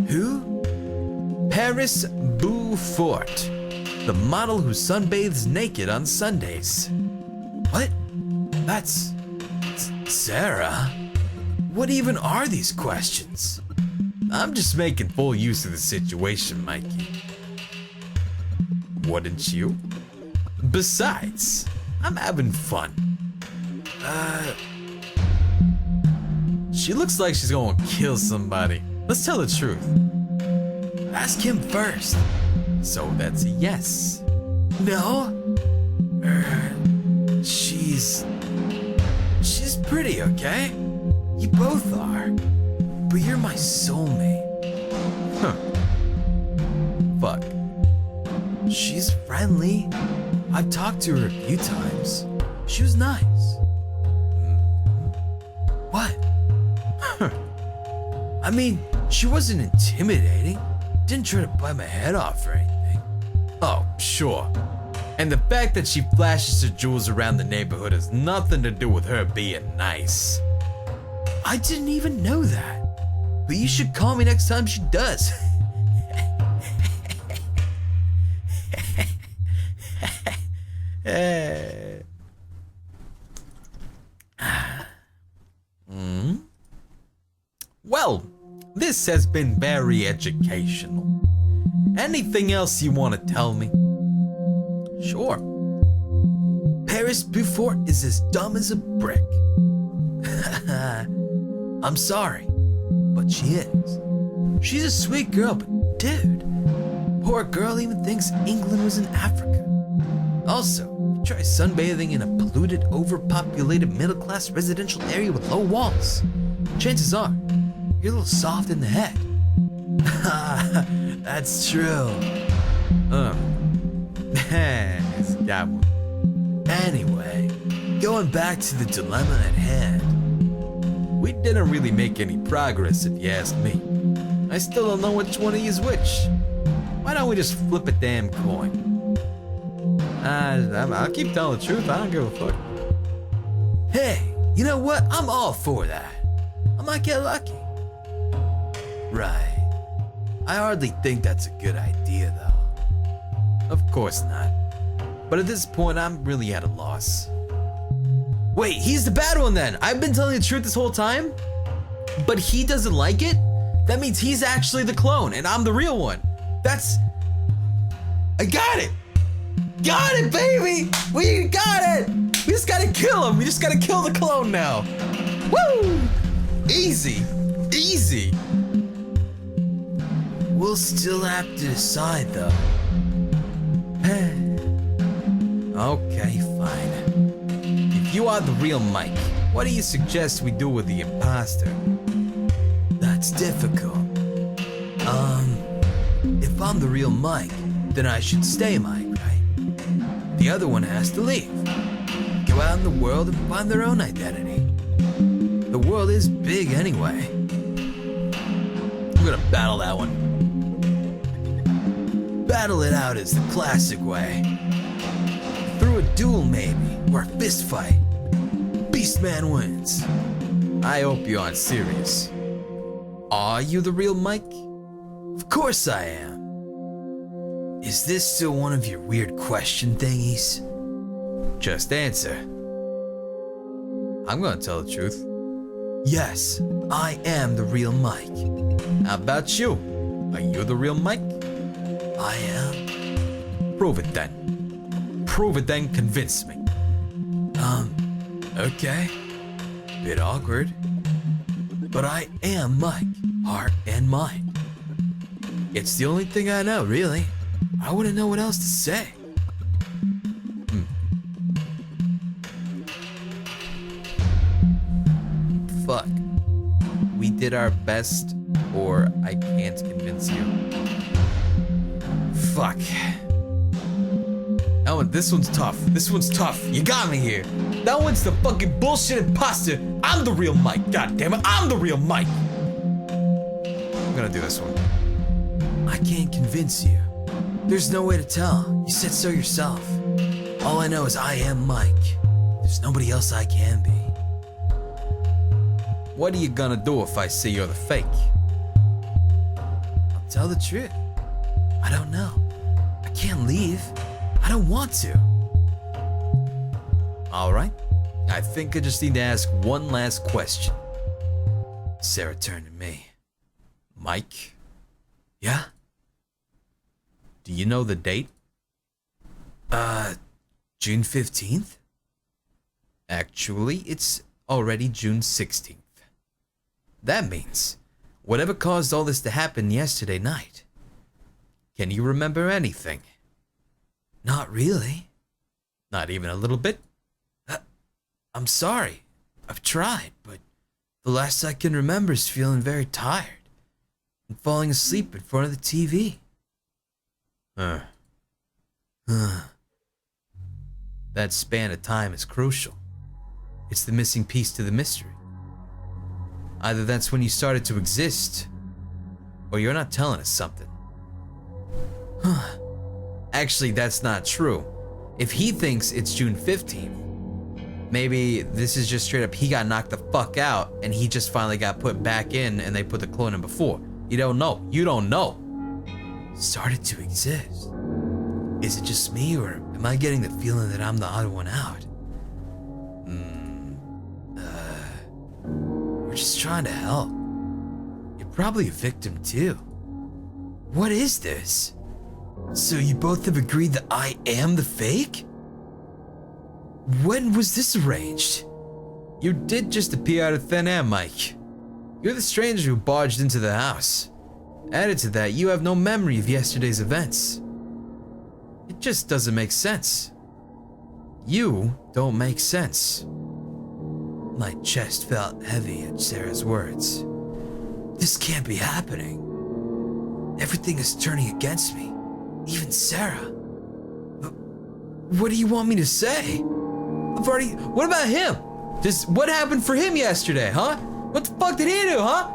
Who? Paris Beaufort, the model who sunbathes naked on Sundays. What? That's... Sarah? What even are these questions? I'm just making full use of the situation, Mikey. Wouldn't you? Besides, I'm having fun. She looks like she's gonna kill somebody. Let's tell the truth. Ask him first. So that's a yes. No? She's pretty, okay? You both are. But you're my soulmate. Huh. Fuck. She's friendly. I've talked to her a few times. She was nice. What? I mean, she wasn't intimidating. Didn't try to bite my head off or anything. Oh, sure. And the fact that she flashes her jewels around the neighborhood has nothing to do with her being nice. I didn't even know that. But you should call me next time she does. This has been very educational. Anything else you want to tell me? Sure. Paris Beaufort is as dumb as a brick. I'm sorry, but she is. She's a sweet girl, but dude, poor girl even thinks England was in Africa. Also, if you try sunbathing in a polluted, overpopulated, middle-class residential area with low walls, chances are you're a little soft in the head. That's true. It's got one. Anyway, going back to the dilemma at hand. We didn't really make any progress if you ask me. I still don't know which one of you is which. Why don't we just flip a damn coin? I'll keep telling the truth, I don't give a fuck. Hey, you know what? I'm all for that. I might get lucky. Right. I hardly think that's a good idea, though. Of course not. But at this point, I'm really at a loss. Wait, he's the bad one then. I've been telling the truth this whole time, but he doesn't like it? That means he's actually the clone and I'm the real one. I got it. Got it, baby. We got it. We just gotta kill him. We just gotta kill the clone now. Woo! Easy. Easy. We'll still have to decide though. Okay, fine. If you are the real Mike, what do you suggest we do with the imposter? That's difficult. If I'm the real Mike, then I should stay Mike, right? The other one has to leave. Go out in the world and find their own identity. The world is big anyway. I'm gonna battle that one. Battle it out is the classic way. Through a duel maybe, or a fist fight. Beastman wins. I hope you aren't serious. Are you the real Mike? Of course I am. Is this still one of your weird question thingies? Just answer. I'm gonna tell the truth. Yes, I am the real Mike. How about you? Are you the real Mike? I am. Prove it then. Prove it then, convince me. Okay. Bit awkward. But I am Mike, heart and mind. It's the only thing I know, really. I wouldn't know what else to say. Fuck. We did our best, or I can't convince you. Fuck. Oh, this one's tough. This one's tough. You got me here. That one's the fucking bullshit imposter. I'm the real Mike. God damn it. I'm the real Mike. I'm gonna do this one. I can't convince you. There's no way to tell. You said so yourself. All I know is I am Mike. There's nobody else I can be. What are you gonna do if I say you're the fake? I'll tell the truth. I don't know. I can't leave. I don't want to. All right. I think I just need to ask one last question. Sarah turned to me. Mike? Yeah? Do you know the date? June 15th? Actually, it's already June 16th. That means whatever caused all this to happen yesterday night. Can you remember anything? Not really. Not even a little bit? I'm sorry. I've tried, but the last I can remember is feeling very tired and falling asleep in front of the TV. That span of time is crucial. It's the missing piece to the mystery. Either that's when you started to exist, or you're not telling us something. Actually, that's not true. If he thinks it's June 15th, maybe this is just straight up he got knocked the fuck out and he just finally got put back in and they put the clone in before. You don't know. You don't know. Started to exist. Is it just me, or am I getting the feeling that I'm the odd one out? We're just trying to help. You're probably a victim too. What is this? So you both have agreed that I am the fake? When was this arranged? You did just appear out of thin air, Mike. You're the stranger who barged into the house. Added to that, you have no memory of yesterday's events. It just doesn't make sense. You don't make sense. My chest felt heavy at Sarah's words. This can't be happening. Everything is turning against me. Even Sarah. What do you want me to say? What about him? What happened for him yesterday, huh? What the fuck did he do, huh?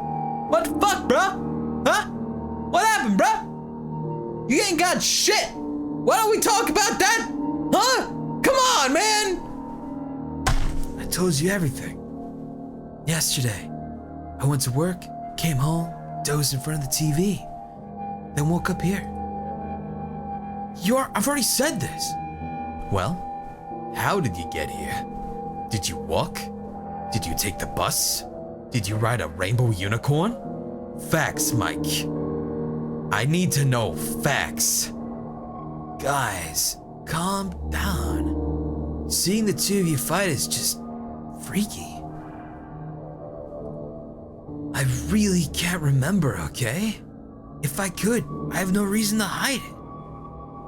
What the fuck, bruh? Huh? What happened, bruh? You ain't got shit. Why don't we talk about that? Huh? Come on, man. I told you everything. Yesterday, I went to work, came home, dozed in front of the TV, then woke up here. I've already said this. Well, how did you get here? Did you walk? Did you take the bus? Did you ride a rainbow unicorn? Facts, Mike. I need to know facts. Guys, calm down. Seeing the two of you fight is just freaky. I really can't remember, okay? If I could, I have no reason to hide it.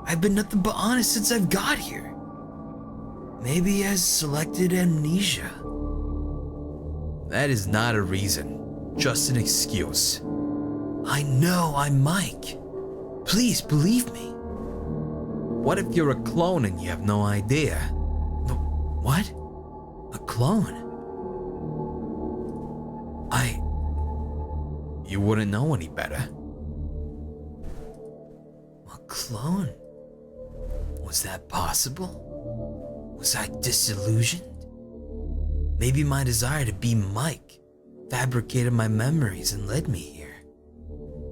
I've been nothing but honest since I've got here. Maybe he has selected amnesia. That is not a reason, just an excuse. I know I'm Mike. Please believe me. What if you're a clone and you have no idea? What? A clone? You wouldn't know any better. A clone? Was that possible? Was I disillusioned? Maybe my desire to be Mike fabricated my memories and led me here.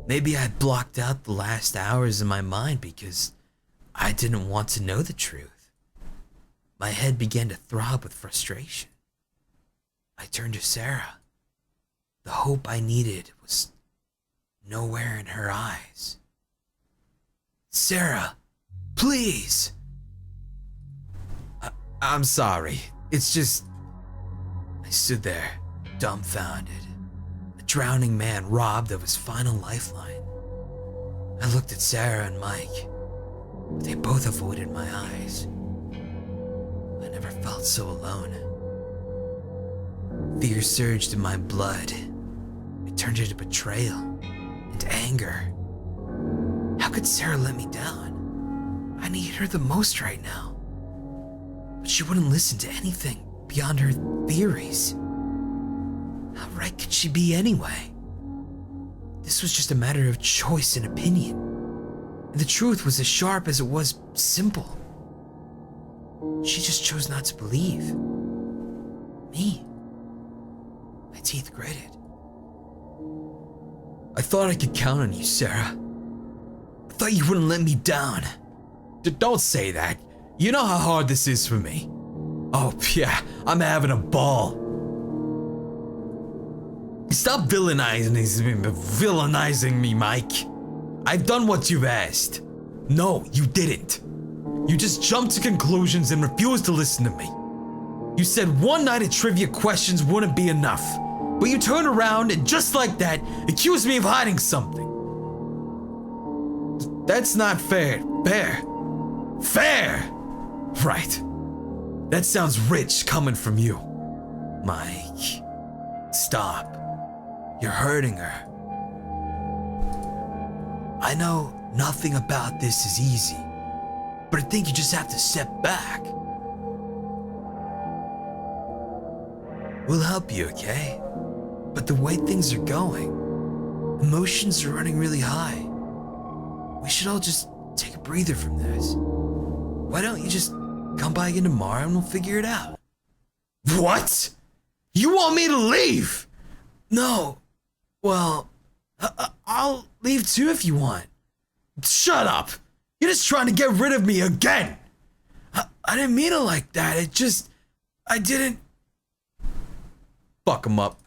Maybe I blocked out the last hours in my mind because I didn't want to know the truth. My head began to throb with frustration. I turned to Sarah. The hope I needed was nowhere in her eyes. Sarah, please. I'm sorry. It's just... I stood there, dumbfounded. A drowning man robbed of his final lifeline. I looked at Sarah and Mike, but they both avoided my eyes. I never felt so alone. Fear surged in my blood. It turned into betrayal and anger. How could Sarah let me down? I needed her the most right now. But she wouldn't listen to anything beyond her theories. How right could she be anyway? This was just a matter of choice and opinion. And the truth was as sharp as it was simple. She just chose not to believe. Me. My teeth gritted. I thought I could count on you, Sarah. I thought you wouldn't let me down. Don't say that. You know how hard this is for me. Oh, yeah, I'm having a ball. Stop villainizing me, Mike. I've done what you've asked. No, you didn't. You just jumped to conclusions and refused to listen to me. You said one night of trivia questions wouldn't be enough, but you turned around and just like that, accused me of hiding something. That's not fair. Fair! Right. That sounds rich coming from you. Mike, stop. You're hurting her. I know nothing about this is easy, but I think you just have to step back. We'll help you, okay? But the way things are going, emotions are running really high. We should all just take a breather from this. Why don't you just come by again tomorrow and we'll figure it out? What? You want me to leave? No. Well, I'll leave too if you want. Shut up. You're just trying to get rid of me again. I didn't mean it like that. I didn't. Fuck him up.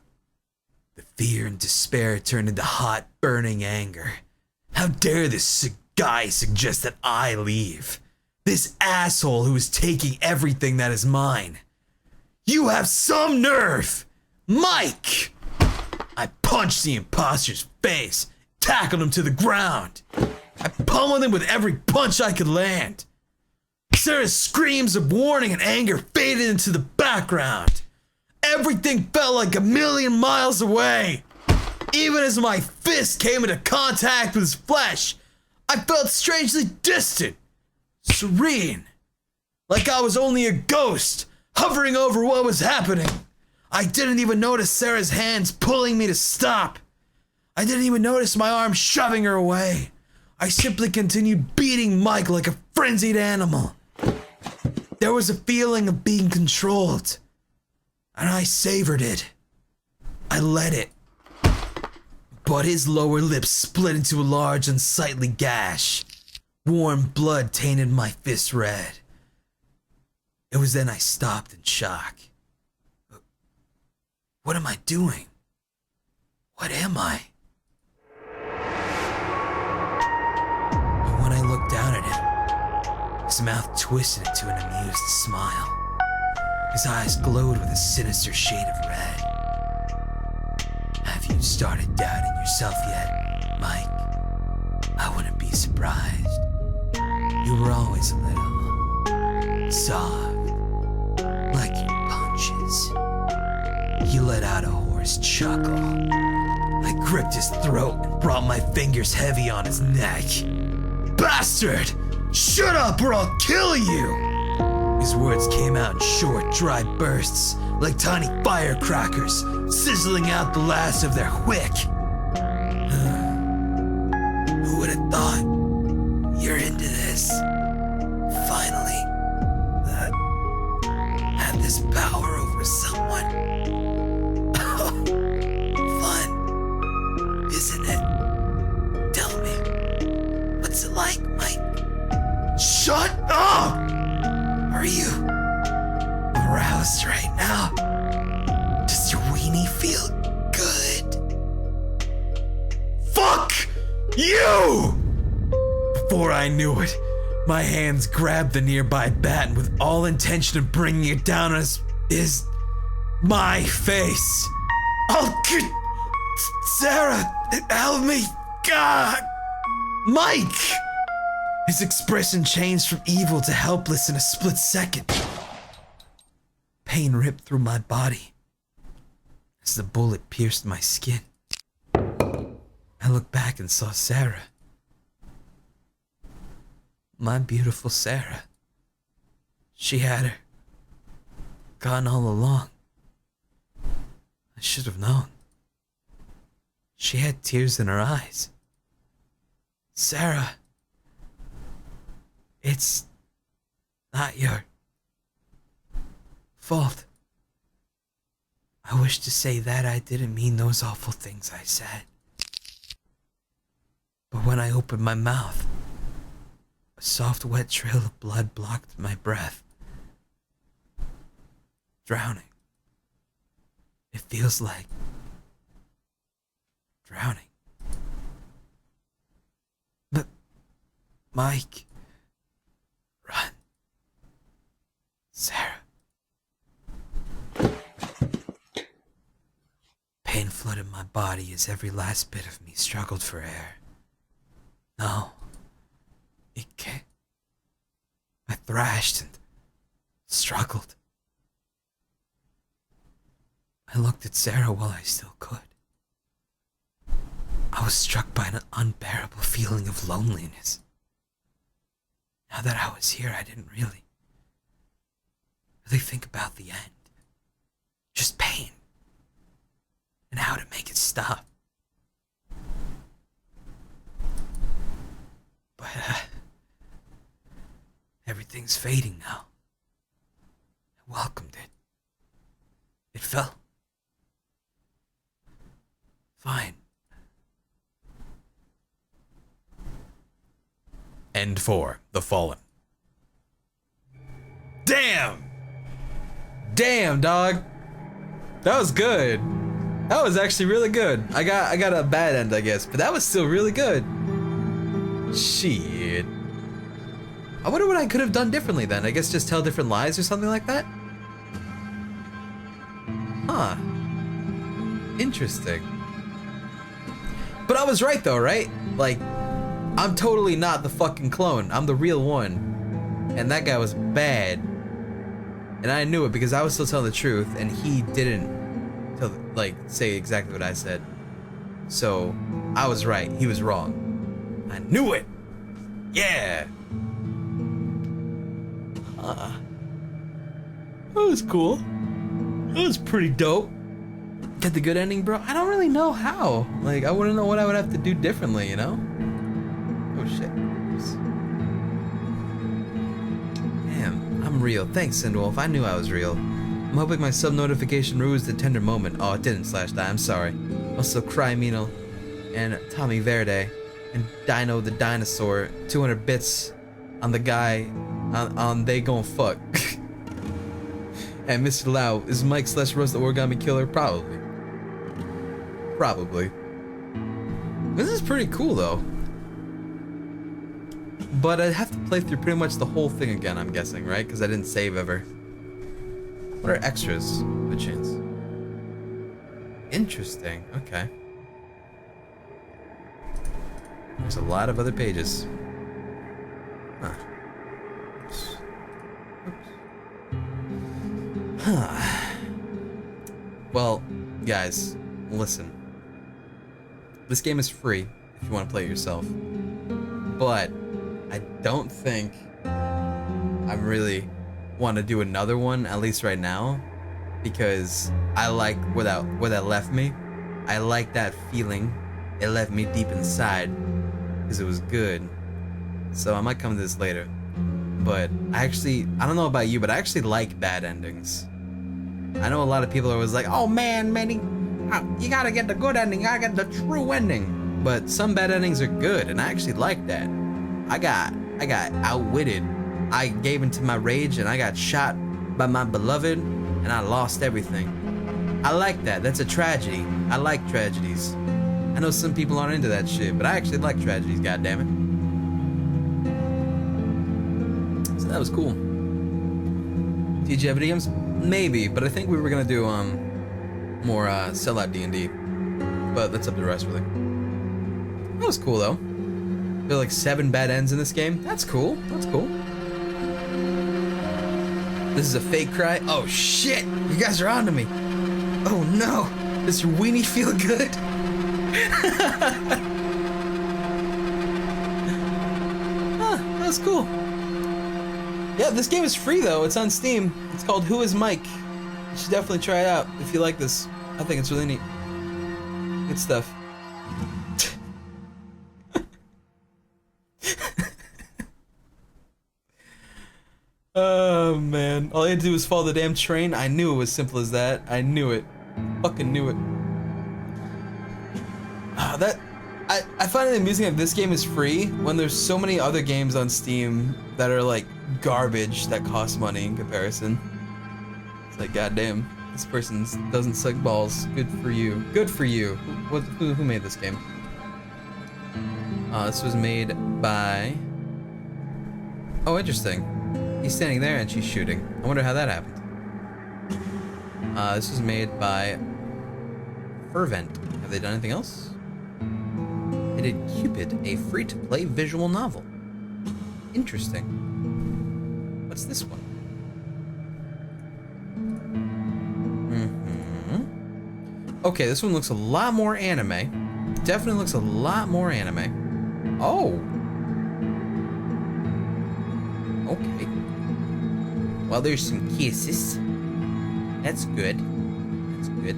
The fear and despair turned into hot, burning anger. How dare this guy suggest that I leave? This asshole who is taking everything that is mine. You have some nerve! Mike! I punched the imposter's face, tackled him to the ground. I pummeled him with every punch I could land. Sarah's screams of warning and anger faded into the background. Everything felt like a million miles away. Even as my fist came into contact with his flesh, I felt strangely distant, serene, like I was only a ghost hovering over what was happening. I didn't even notice Sarah's hands pulling me to stop. I didn't even notice my arm shoving her away. I simply continued beating Mike like a frenzied animal. There was a feeling of being controlled, and I savored it. I let it. But his lower lip split into a large, unsightly gash. Warm blood tainted my fist red. It was then I stopped in shock. What am I doing? What am I? And when I looked down at him, his mouth twisted into an amused smile. His eyes glowed with a sinister shade of red. Have you started doubting yourself yet, Mike? I wouldn't be surprised. You were always a little soft, like your punches. He let out a hoarse chuckle. I gripped his throat and brought my fingers heavy on his neck. Bastard! Shut up or I'll kill you! His words came out in short, dry bursts, like tiny firecrackers, sizzling out the last of their wick. Who would have thought? You're into this. Finally. Had this power over someone. Fun, isn't it? Tell me, what's it like, Mike? Shut up! Are you aroused right now? Does your weenie feel good? Fuck you! Before I knew it, my hands grabbed the nearby bat and with all intention of bringing it down on my face. Oh, good. Sarah, help me. God. Mike! His expression changed from evil to helpless in a split second. Pain ripped through my body as the bullet pierced my skin. I looked back and saw Sarah. My beautiful Sarah. She had her. Gone all along. I should have known. She had tears in her eyes. Sarah, it's not your fault. I wish to say that I didn't mean those awful things I said. But when I opened my mouth, a soft, wet trail of blood blocked my breath. Drowning. It feels like drowning. But, Mike, run. Sarah. Pain flooded my body as every last bit of me struggled for air. No, it can't. I thrashed and struggled. I looked at Sarah while I still could. I was struck by an unbearable feeling of loneliness. Now that I was here, I didn't really think about the end. Just pain. And how to make it stop. But, everything's fading now. I welcomed it. It felt fine. End 4, The Fallen. Damn! Damn, dog. That was good. That was actually really good. I got a bad end, I guess, but that was still really good. Shit. I wonder what I could have done differently then. I guess just tell different lies or something like that? Huh. Interesting. But I was right though, right? Like, I'm totally not the fucking clone. I'm the real one. And that guy was bad. And I knew it because I was still telling the truth and he didn't say exactly what I said. So, I was right. He was wrong. I knew it! Yeah! That was cool. That was pretty dope. Get the good ending, bro? I don't really know how. Like, I wouldn't know what I would have to do differently, you know? Oh shit. Oops. Damn, I'm real. Thanks, Sindwolf. I knew I was real. I'm hoping my sub-notification ruins the tender moment. Oh, it didn't, /die. I'm sorry. Also, Crymino and Tommy Verde and Dino the Dinosaur. 200 bits on the guy on They Gon' Fuck. And Mr. Lau, is Mike / Roast the Origami Killer? Probably. Probably. This is pretty cool though. But I'd have to play through pretty much the whole thing again, I'm guessing, right? Because I didn't save ever. What are extras? Good chance. Interesting. Okay. There's a lot of other pages. Huh. Oops. Oops. Huh. Well, guys, listen. This game is free if you want to play it yourself. But I don't think I really want to do another one, at least right now, because I like where that left me. I like that feeling. It left me deep inside because it was good. So I might come to this later. But I don't know about you, but I actually like bad endings. I know a lot of people are always like, oh man, Manny, you gotta get the good ending, you gotta get the true ending. But some bad endings are good, and I actually like that. I got outwitted. I gave into my rage, and I got shot by my beloved, and I lost everything. I like that. That's a tragedy. I like tragedies. I know some people aren't into that shit, but I actually like tragedies, goddammit. So that was cool. TGI videos? Maybe, but I think we were gonna do more sellout D&D. But that's up to the rest, really. That was cool though. There are like 7 bad ends in this game. That's cool. That's cool. This is a fake cry. Oh shit! You guys are onto me. Oh no! Does your weenie feel good? That was cool. Yeah, this game is free though. It's on Steam. It's called Who Is Mike? You should definitely try it out if you like this. I think it's really neat. Good stuff. Oh man, all I had to do was follow the damn train. I knew it was simple as that. I knew it. Fucking knew it. I find it amusing that this game is free when there's so many other games on Steam that are like garbage that cost money in comparison. It's like, goddamn, this person doesn't suck balls. Good for you. Good for you. Who made this game? This was made by... Oh, interesting. He's standing there and she's shooting. I wonder how that happened. This was made by Fervent. Have they done anything else? They did Cupid, a free-to-play visual novel. Interesting. What's this one? Okay, this one looks a lot more anime. Definitely looks a lot more anime. Oh. Okay. Well, there's some kisses. That's good. That's good.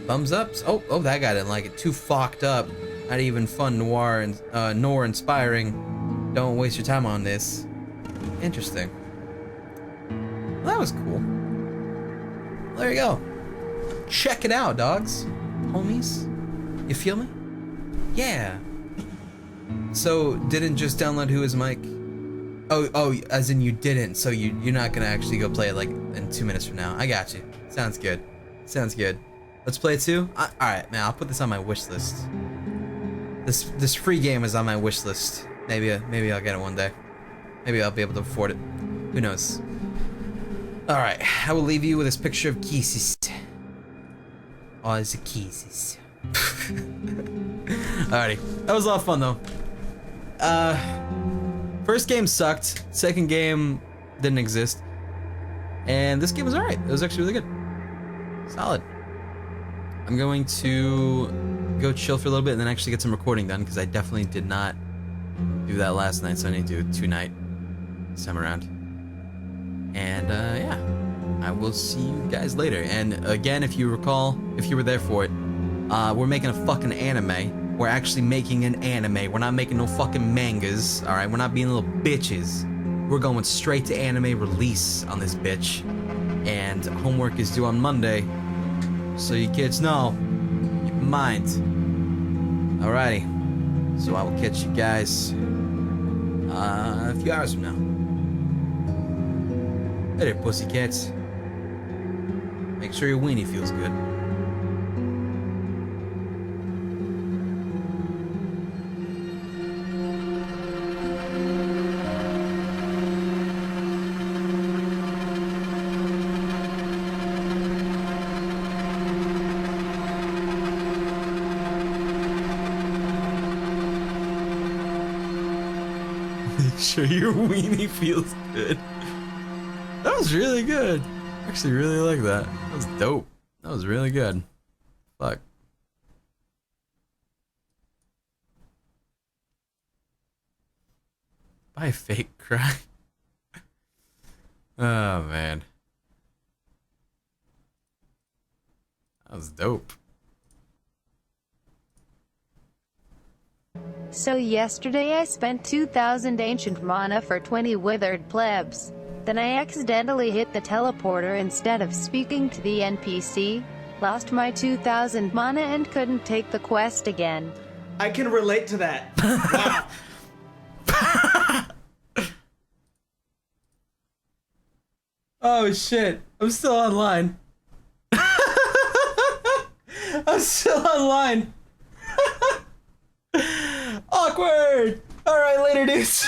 Thumbs ups. Oh, that guy didn't like it. Too fucked up. Not even fun nor inspiring. Don't waste your time on this. Interesting. Well, that was cool. Well, there you go. Check it out, dogs. Homies. You feel me? Yeah. So, didn't just download Who Is Mike? Oh, as in you didn't, so you're not gonna actually go play it like in 2 minutes from now. I got you. Sounds good. Sounds good. Let's play it too? Alright, man, I'll put this on my wish list. This free game is on my wish list. Maybe I'll get it one day. Maybe I'll be able to afford it. Who knows? Alright, I will leave you with this picture of Kisses. Oh, it's a Kisses. Alrighty. That was a lot of fun though. First game sucked. Second game didn't exist. And this game was alright. It was actually really good. Solid. I'm going to go chill for a little bit and then actually get some recording done because I definitely did not do that last night, so I need to do it tonight this time around. And yeah, I will see you guys later. And again, if you recall, if you were there for it, we're making a fucking anime. We're actually making an anime. We're not making no fucking mangas, alright? We're not being little bitches. We're going straight to anime release on this bitch. And homework is due on Monday, so you kids know, keep in mind. Alrighty, so I will catch you guys a few hours from now. Hey there, pussycats. Make sure your weenie feels good. Make sure your weenie feels good. That was really good. I actually really like that. That was dope. That was really good. Fuck. Buy a fake cry. Oh man. That was dope. So yesterday I spent 2,000 ancient mana for 20 withered plebs. Then I accidentally hit the teleporter instead of speaking to the NPC, lost my 2,000 mana and couldn't take the quest again. I can relate to that. Wow. Oh shit. I'm still online. I'm still online. Awkward. All right, later, dudes.